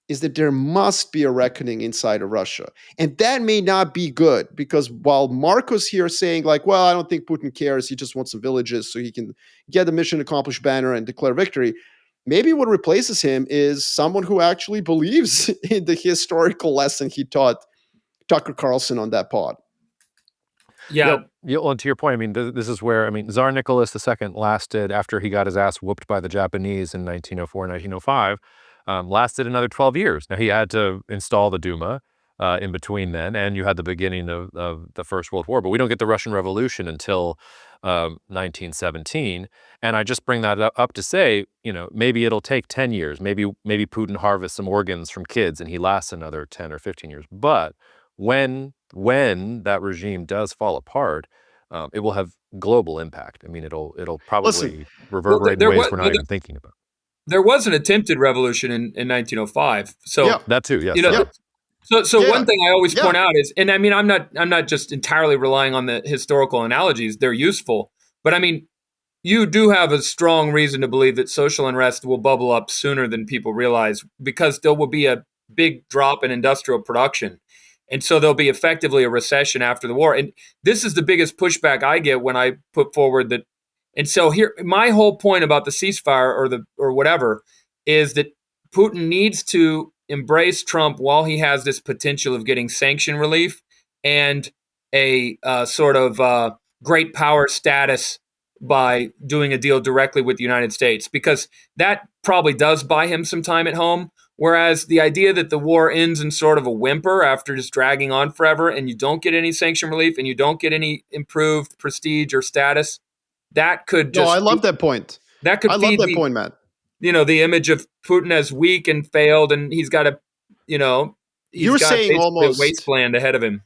is that there must be a reckoning inside of Russia. And that may not be good because while Marco's here saying like, well, I don't think Putin cares. He just wants some villages so he can get the mission accomplished banner and declare victory. Maybe what replaces him is someone who actually believes in the historical lesson he taught Tucker Carlson on that pod. Yeah. Well, and to your point, I mean, this is where, Tsar Nicholas II lasted, after he got his ass whooped by the Japanese in 1904, 1905, lasted another 12 years. Now, he had to install the Duma in between then, and you had the beginning of the First World War, but we don't get the Russian Revolution until 1917. And I just bring that up to say, maybe it'll take 10 years. Maybe Putin harvests some organs from kids and he lasts another 10 or 15 years. But when that regime does fall apart, it will have global impact. It'll probably reverberate in ways we're not even thinking about. There was an attempted revolution in 1905. So that too, yes. So one thing I always point out is, and I'm not just entirely relying on the historical analogies. They're useful, but you do have a strong reason to believe that social unrest will bubble up sooner than people realize, because there will be a big drop in industrial production. And so there'll be effectively a recession after the war. And this is the biggest pushback I get when I put forward that. And so here, my whole point about the ceasefire or whatever is that Putin needs to embrace Trump while he has this potential of getting sanction relief and a sort of great power status by doing a deal directly with the United States, because that probably does buy him some time at home. Whereas the idea that the war ends in sort of a whimper after just dragging on forever and you don't get any sanction relief and you don't get any improved prestige or status, that could just... No, I love that point. That could I love that point, Matt. the image of Putin as weak and failed, and he's got You're saying basically a almost wasteland ahead of him.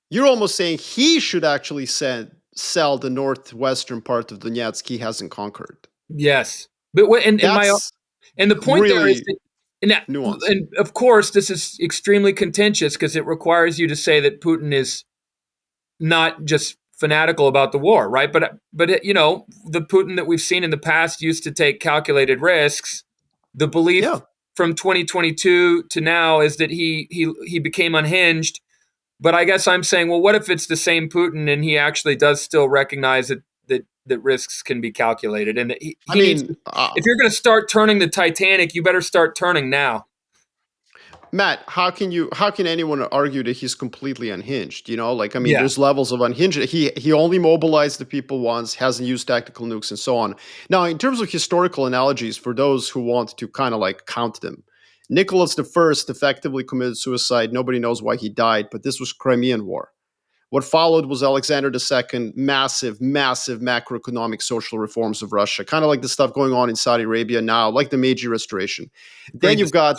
You're almost saying he should actually sell the northwestern part of Donetsk he hasn't conquered. Yes, but That's the point there is really that, nuanced. and of course this is extremely contentious because it requires you to say that Putin is not just fanatical about the war, right? But the Putin that we've seen in the past used to take calculated risks. The belief from 2022 to now is that he became unhinged. But I guess I'm saying, well, what if it's the same Putin and he actually does still recognize that risks can be calculated? And if you're going to start turning the Titanic, you better start turning now. Matt, how can anyone argue that he's completely unhinged? There's levels of unhinged. He only mobilized the people once, hasn't used tactical nukes and so on. Now, in terms of historical analogies, for those who want to kind of like count them, Nicholas I effectively committed suicide. Nobody knows why he died, but this was Crimean War. What followed was Alexander II, massive macroeconomic social reforms of Russia, kind of like the stuff going on in Saudi Arabia now, like the Meiji Restoration. Then you've got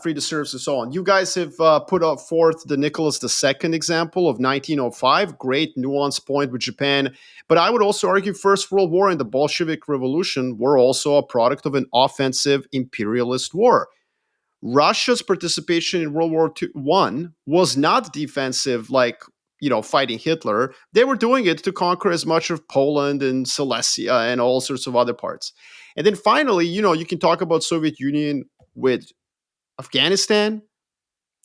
free to serve and so on. You guys have put up forth the Nicholas II example of 1905. Great nuance point with Japan. But I would also argue First World War and the Bolshevik Revolution were also a product of an offensive imperialist war. Russia's participation in World War I was not defensive like, fighting Hitler. They were doing it to conquer as much of Poland and Silesia and all sorts of other parts. And then finally, you can talk about Soviet Union with Afghanistan,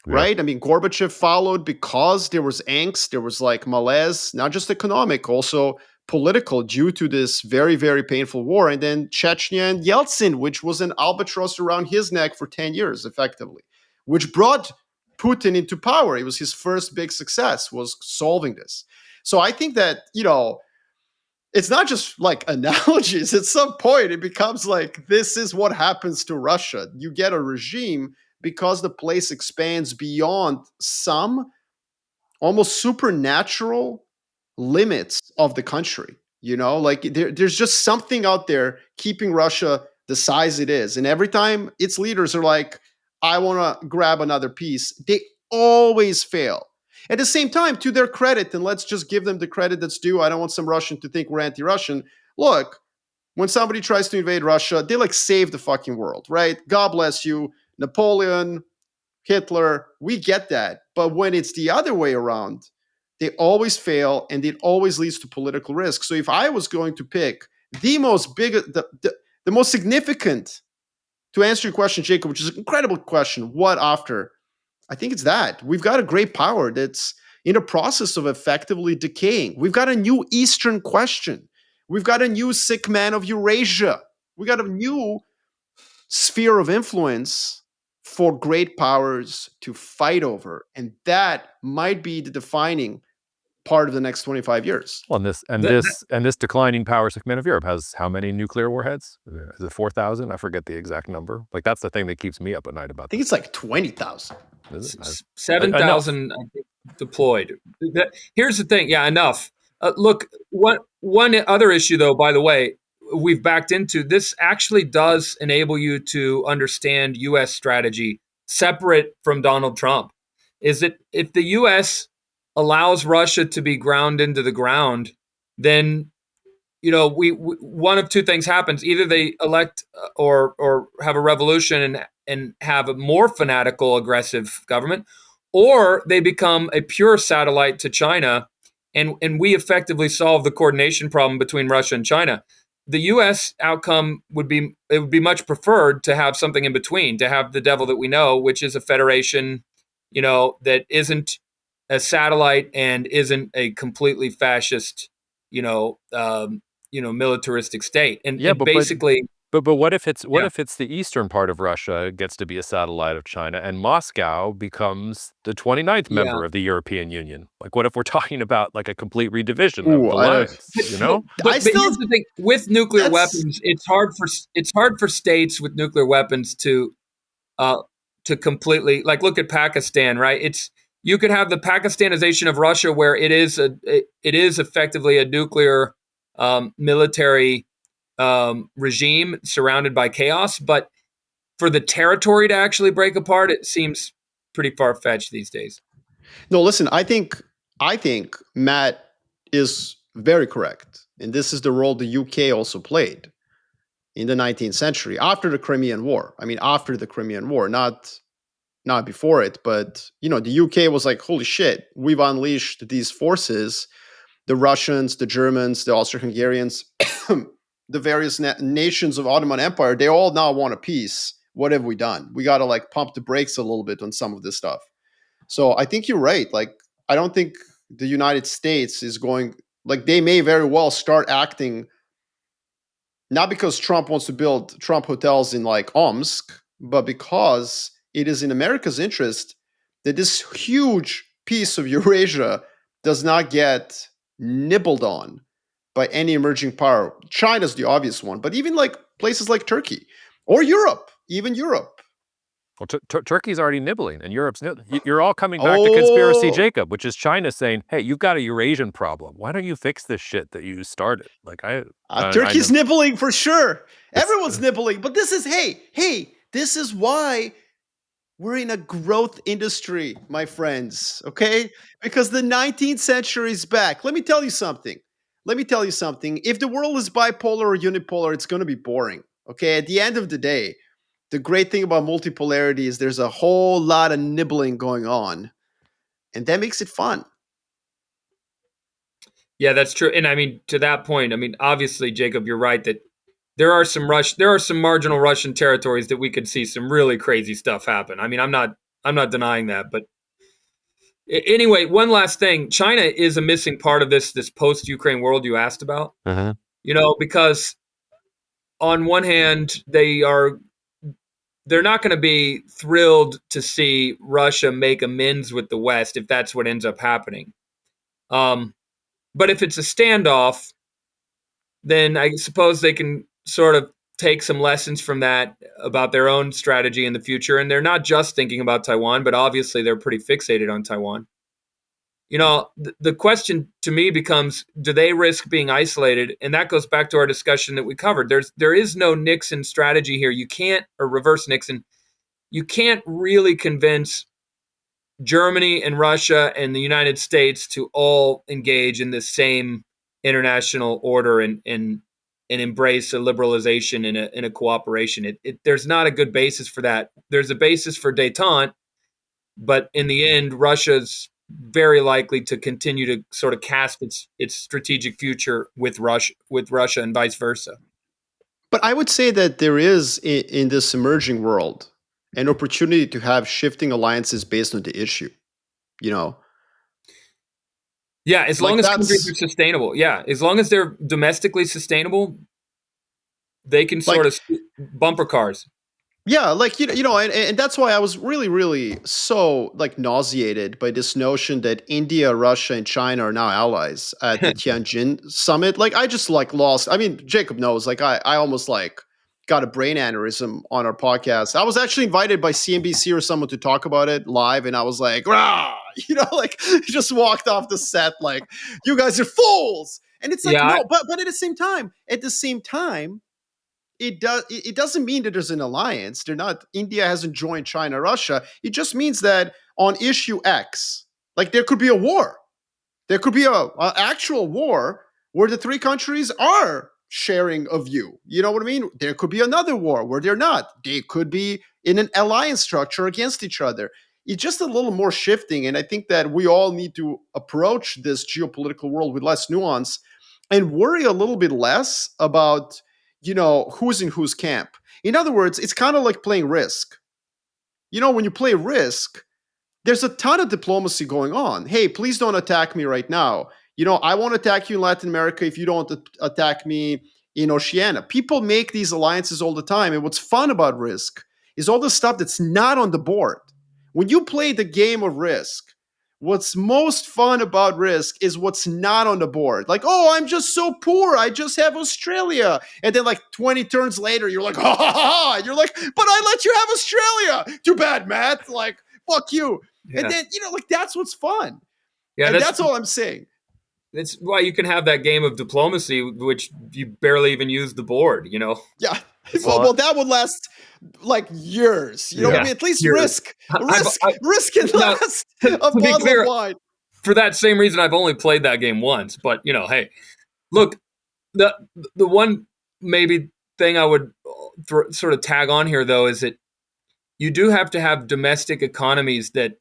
right? I mean, Gorbachev followed because there was angst, there was like malaise, not just economic, also political, due to this very, very painful war. And then Chechnya and Yeltsin, which was an albatross around his neck for 10 years, effectively, which brought Putin into power. It was his first big success, was solving this. So I think that, it's not just like analogies. At some point, it becomes like, this is what happens to Russia. You get a regime because the place expands beyond some almost supernatural limits of the country. There's just something out there keeping Russia the size it is. And every time its leaders are like, I want to grab another piece, they always fail. At the same time, to their credit, and let's just give them the credit that's due. I don't want some Russian to think we're anti-Russian. Look, when somebody tries to invade Russia, they save the fucking world, right? God bless you. Napoleon, Hitler, we get that. But when it's the other way around, they always fail and it always leads to political risk. So if I was going to pick the most significant, to answer your question, Jacob, which is an incredible question, what after? I think it's that. We've got a great power that's in a process of effectively decaying. We've got a new Eastern question. We've got a new sick man of Eurasia. We got a new sphere of influence for great powers to fight over. And that might be the defining part of the next 25 years. Well, this declining power segment of Europe has how many nuclear warheads? Is it 4,000? I forget the exact number. Like, that's the thing that keeps me up at night about I think it's like 20,000. 7,000 deployed. Here's the thing. Yeah, enough. Look, one other issue, though, by the way, we've backed into, this actually does enable you to understand U.S. strategy separate from Donald Trump. Is that if the U.S. allows Russia to be ground into the ground, then we one of two things happens: either they elect or have a revolution and have a more fanatical, aggressive government, or they become a pure satellite to China, and we effectively solve the coordination problem between Russia and China. The U.S. outcome would be much preferred to have something in between, to have the devil that we know, which is a federation, that isn't a satellite and isn't a completely fascist, militaristic state. And basically. But what if it's the eastern part of Russia gets to be a satellite of China and Moscow becomes the 29th member of the European Union? Like, what if we're talking about like a complete redivision of the lines? But here's the thing: with nuclear weapons, it's hard for states with nuclear weapons to completely, like, look at Pakistan, right? You could have the Pakistanization of Russia, where it is effectively a nuclear military regime surrounded by chaos. But for the territory to actually break apart, it seems pretty far-fetched these days. No, listen, I think Matt is very correct. And this is the role the UK also played in the 19th century after the Crimean War. I mean, after the Crimean War, not before it, but the UK was like, holy shit, we've unleashed these forces, the Russians, the Germans, the Austro-Hungarians, the various nations of Ottoman Empire, they all now want a peace. What have we done? We got to like pump the brakes a little bit on some of this stuff. So I think you're right. Like, I don't think the United States is going, like, they may very well start acting not because Trump wants to build Trump hotels in like Omsk, but because it is in America's interest that this huge piece of Eurasia does not get nibbled on by any emerging power. China's the obvious one, but even like places like Turkey or Europe, even Europe. Well, Turkey's already nibbling, and Europe's you're all coming back to Oh, conspiracy Jacob, which is China saying, "Hey, you've got a Eurasian problem. Why don't you fix this shit that you started?" Like Turkey's nibbling for sure. It's- Everyone's nibbling, but this is hey, this is why we're in a growth industry, my friends. Okay, because the 19th century is back. Let me tell you something. If the world is bipolar or unipolar, it's going to be boring. Okay, at the end of the day, the great thing about multipolarity is there's a whole lot of nibbling going on, and that makes it fun. Yeah, that's true. And I mean, to that point, I mean, obviously, Jacob, you're right that there are some marginal Russian territories that we could see some really crazy stuff happen. I mean, I'm not denying that. But anyway, one last thing: China is a missing part of this post-Ukraine world you asked about. Uh-huh. Because on one hand, they're not going to be thrilled to see Russia make amends with the West if that's what ends up happening. But if it's a standoff, then I suppose they can sort of take some lessons from that about their own strategy in the future. And they're not just thinking about Taiwan, but obviously they're pretty fixated on Taiwan. The question to me becomes, do they risk being isolated? And that goes back to our discussion that we covered. There is no Nixon strategy here. You can't, or reverse Nixon, you can't really convince Germany and Russia and the United States to all engage in the same international order and embrace a liberalization and a cooperation. There's not a good basis for that. There's a basis for détente, but in the end, Russia's very likely to continue to sort of cast its strategic future with Russia and vice versa. But I would say that there is in this emerging world an opportunity to have shifting alliances based on the issue. Yeah, as long as countries are sustainable. Yeah, as long as they're domestically sustainable, they can sort of bumper cars. Yeah, and that's why I was really, really so like nauseated by this notion that India, Russia, and China are now allies at the Tianjin summit. Like, I just like lost. I mean, Jacob knows. Like, I almost like got a brain aneurysm on our podcast. I was actually invited by CNBC or someone to talk about it live, and I was like, rah, like just walked off the set like, you guys are fools. And it's like, no, but at the same time, it doesn't mean that there's an alliance. India hasn't joined China, Russia. It just means that on issue X, like there could be a war. There could be a actual war where the three countries are sharing a view. You know what I mean? There could be another war where they're not. They could be in an alliance structure against each other. It's just a little more shifting. And I think that we all need to approach this geopolitical world with less nuance and worry a little bit less about who's in whose camp. In other words, it's kind of like playing Risk. When you play Risk, there's a ton of diplomacy going on. Hey, please don't attack me right now. I won't attack you in Latin America if you don't attack me in Oceania. People make these alliances all the time. And what's fun about Risk is all the stuff that's not on the board. When you play the game of Risk, what's most fun about Risk is what's not on the board. Like, oh, I'm just so poor. I just have Australia. And then like 20 turns later, you're like, ha ha ha. And you're like, but I let you have Australia. Too bad, Matt. Like, fuck you. Yeah. And then, like, that's what's fun. Yeah, and that's all I'm saying. it's why you can have that game of diplomacy, which you barely even use the board. Yeah. Well, that would last like years. You know what I mean? At least Years. risk can Now, last to a be bottle clear, of wine. for that same reason, I've only played that game once. But hey, look, the one maybe thing I would sort of tag on here though is that you do have to have domestic economies that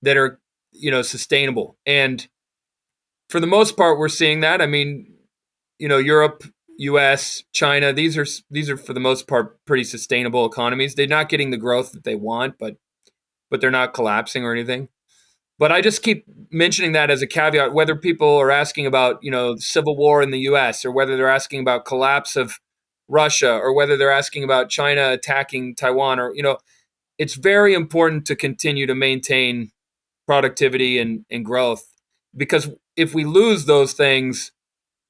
are sustainable, and for the most part, we're seeing that. I mean, Europe, U.S., China, these are for the most part pretty sustainable economies. They're not getting the growth that they want, but they're not collapsing or anything. But I just keep mentioning that as a caveat, whether people are asking about, civil war in the U.S. or whether they're asking about collapse of Russia or whether they're asking about China attacking Taiwan or, it's very important to continue to maintain productivity and growth, because if we lose those things,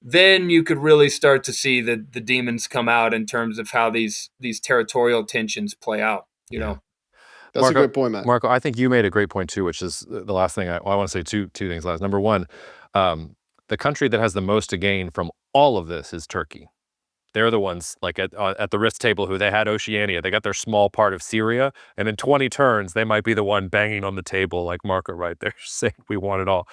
then you could really start to see the demons come out in terms of how these territorial tensions play out. That's Marco, a great point, Matt. Marco, I think you made a great point too, which is the last thing I want to say. Two things last. Number one, the country that has the most to gain from all of this is Turkey. They're the ones like at the risk table who they had Oceania. They got their small part of Syria, and in 20 turns, they might be the one banging on the table like Marco right there, saying we want it all.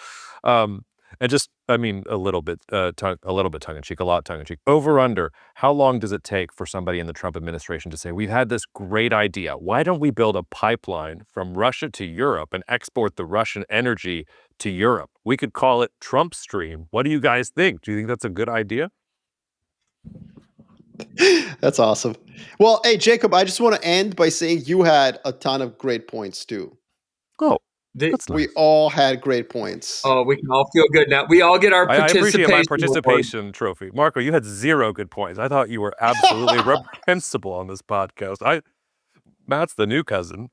And just, I mean, a little bit tongue in cheek, a lot tongue in cheek. Over under, how long does it take for somebody in the Trump administration to say, we've had this great idea. Why don't we build a pipeline from Russia to Europe and export the Russian energy to Europe? We could call it Trump Stream. What do you guys think? Do you think that's a good idea? That's awesome. Well, hey, Jacob, I just want to end by saying you had a ton of great points too. Oh, that's nice. We all had great points. Oh, we can all feel good now. We all get our I participation. appreciate my participation trophy. Marco, you had 0 good points. I thought you were absolutely reprehensible on this podcast. Matt's the new cousin.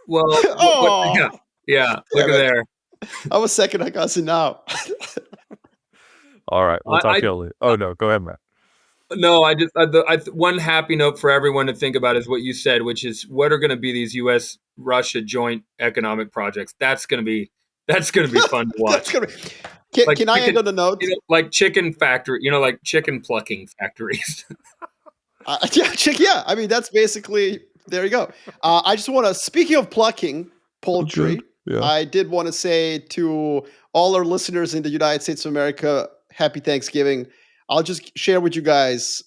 Well, yeah. Look at there. I'm a second cousin now. All right, we'll talk to you later. Oh no, go ahead, Matt. No, one happy note for everyone to think about is what you said, which is what are going to be these U.S.-Russia joint economic projects. That's going to be fun to watch. Can I end on a note? Like chicken factory, like chicken plucking factories. Yeah. I mean, that's basically, there you go. I just want to, speaking of plucking poultry, I did want to say to all our listeners in the United States of America, happy Thanksgiving. I'll just share with you guys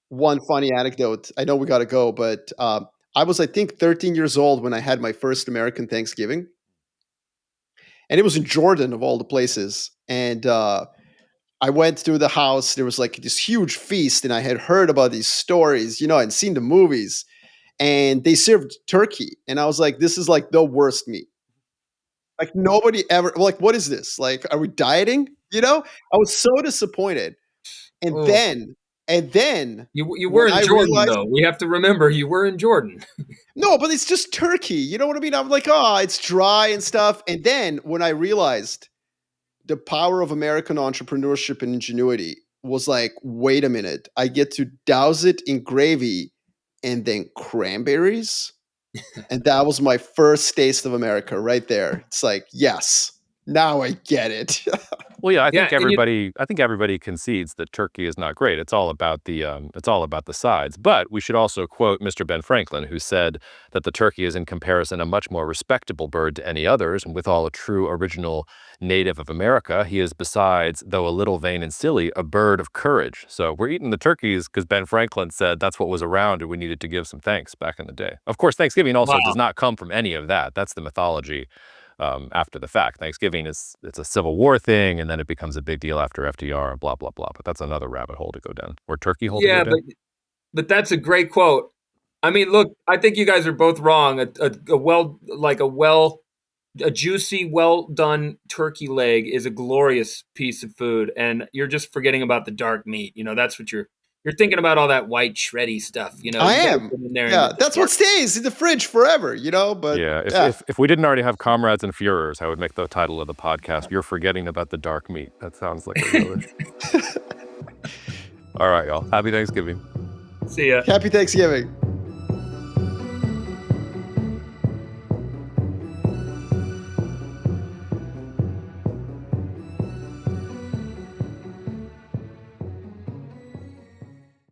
one funny anecdote. I know we got to go, but I was, I think, 13 years old when I had my first American Thanksgiving. And it was in Jordan, of all the places. And I went through the house. There was like this huge feast, and I had heard about these stories, and seen the movies. And they served turkey. And I was like, this is like the worst meat. Like nobody ever, like, what is this? Like, are we dieting? I was so disappointed. And then you were in Jordan, though. We have to remember you were in Jordan. No, but it's just turkey. You know what I mean? I'm like, oh, it's dry and stuff. And then when I realized the power of American entrepreneurship and ingenuity was like, wait a minute, I get to douse it in gravy and then cranberries. And that was my first taste of America right there. It's like, yes, now I get it. Well, yeah, I think everybody concedes that turkey is not great. It's all about the sides. But we should also quote Mr. Ben Franklin, who said that the turkey is in comparison a much more respectable bird to any others, and with all a true original native of America, he is besides, though a little vain and silly, a bird of courage. So we're eating the turkeys because Ben Franklin said that's what was around and we needed to give some thanks back in the day. Of course, Thanksgiving also does not come from any of that. That's the mythology. After the fact, Thanksgiving it's a Civil War thing, and then it becomes a big deal after FDR and blah blah blah. But that's another rabbit hole to go down, or turkey hole. Yeah, to go down. But that's a great quote. I mean, look, I think you guys are both wrong. A juicy, well done turkey leg is a glorious piece of food, and you're just forgetting about the dark meat. That's what you're thinking about, all that white shreddy stuff. I am. Yeah, that's what stays in the fridge forever. But yeah, if we didn't already have Comrades and Fuehrers, I would make the title of the podcast. You're forgetting about the dark meat. That sounds like a really. All right, y'all. Happy Thanksgiving. See ya. Happy Thanksgiving.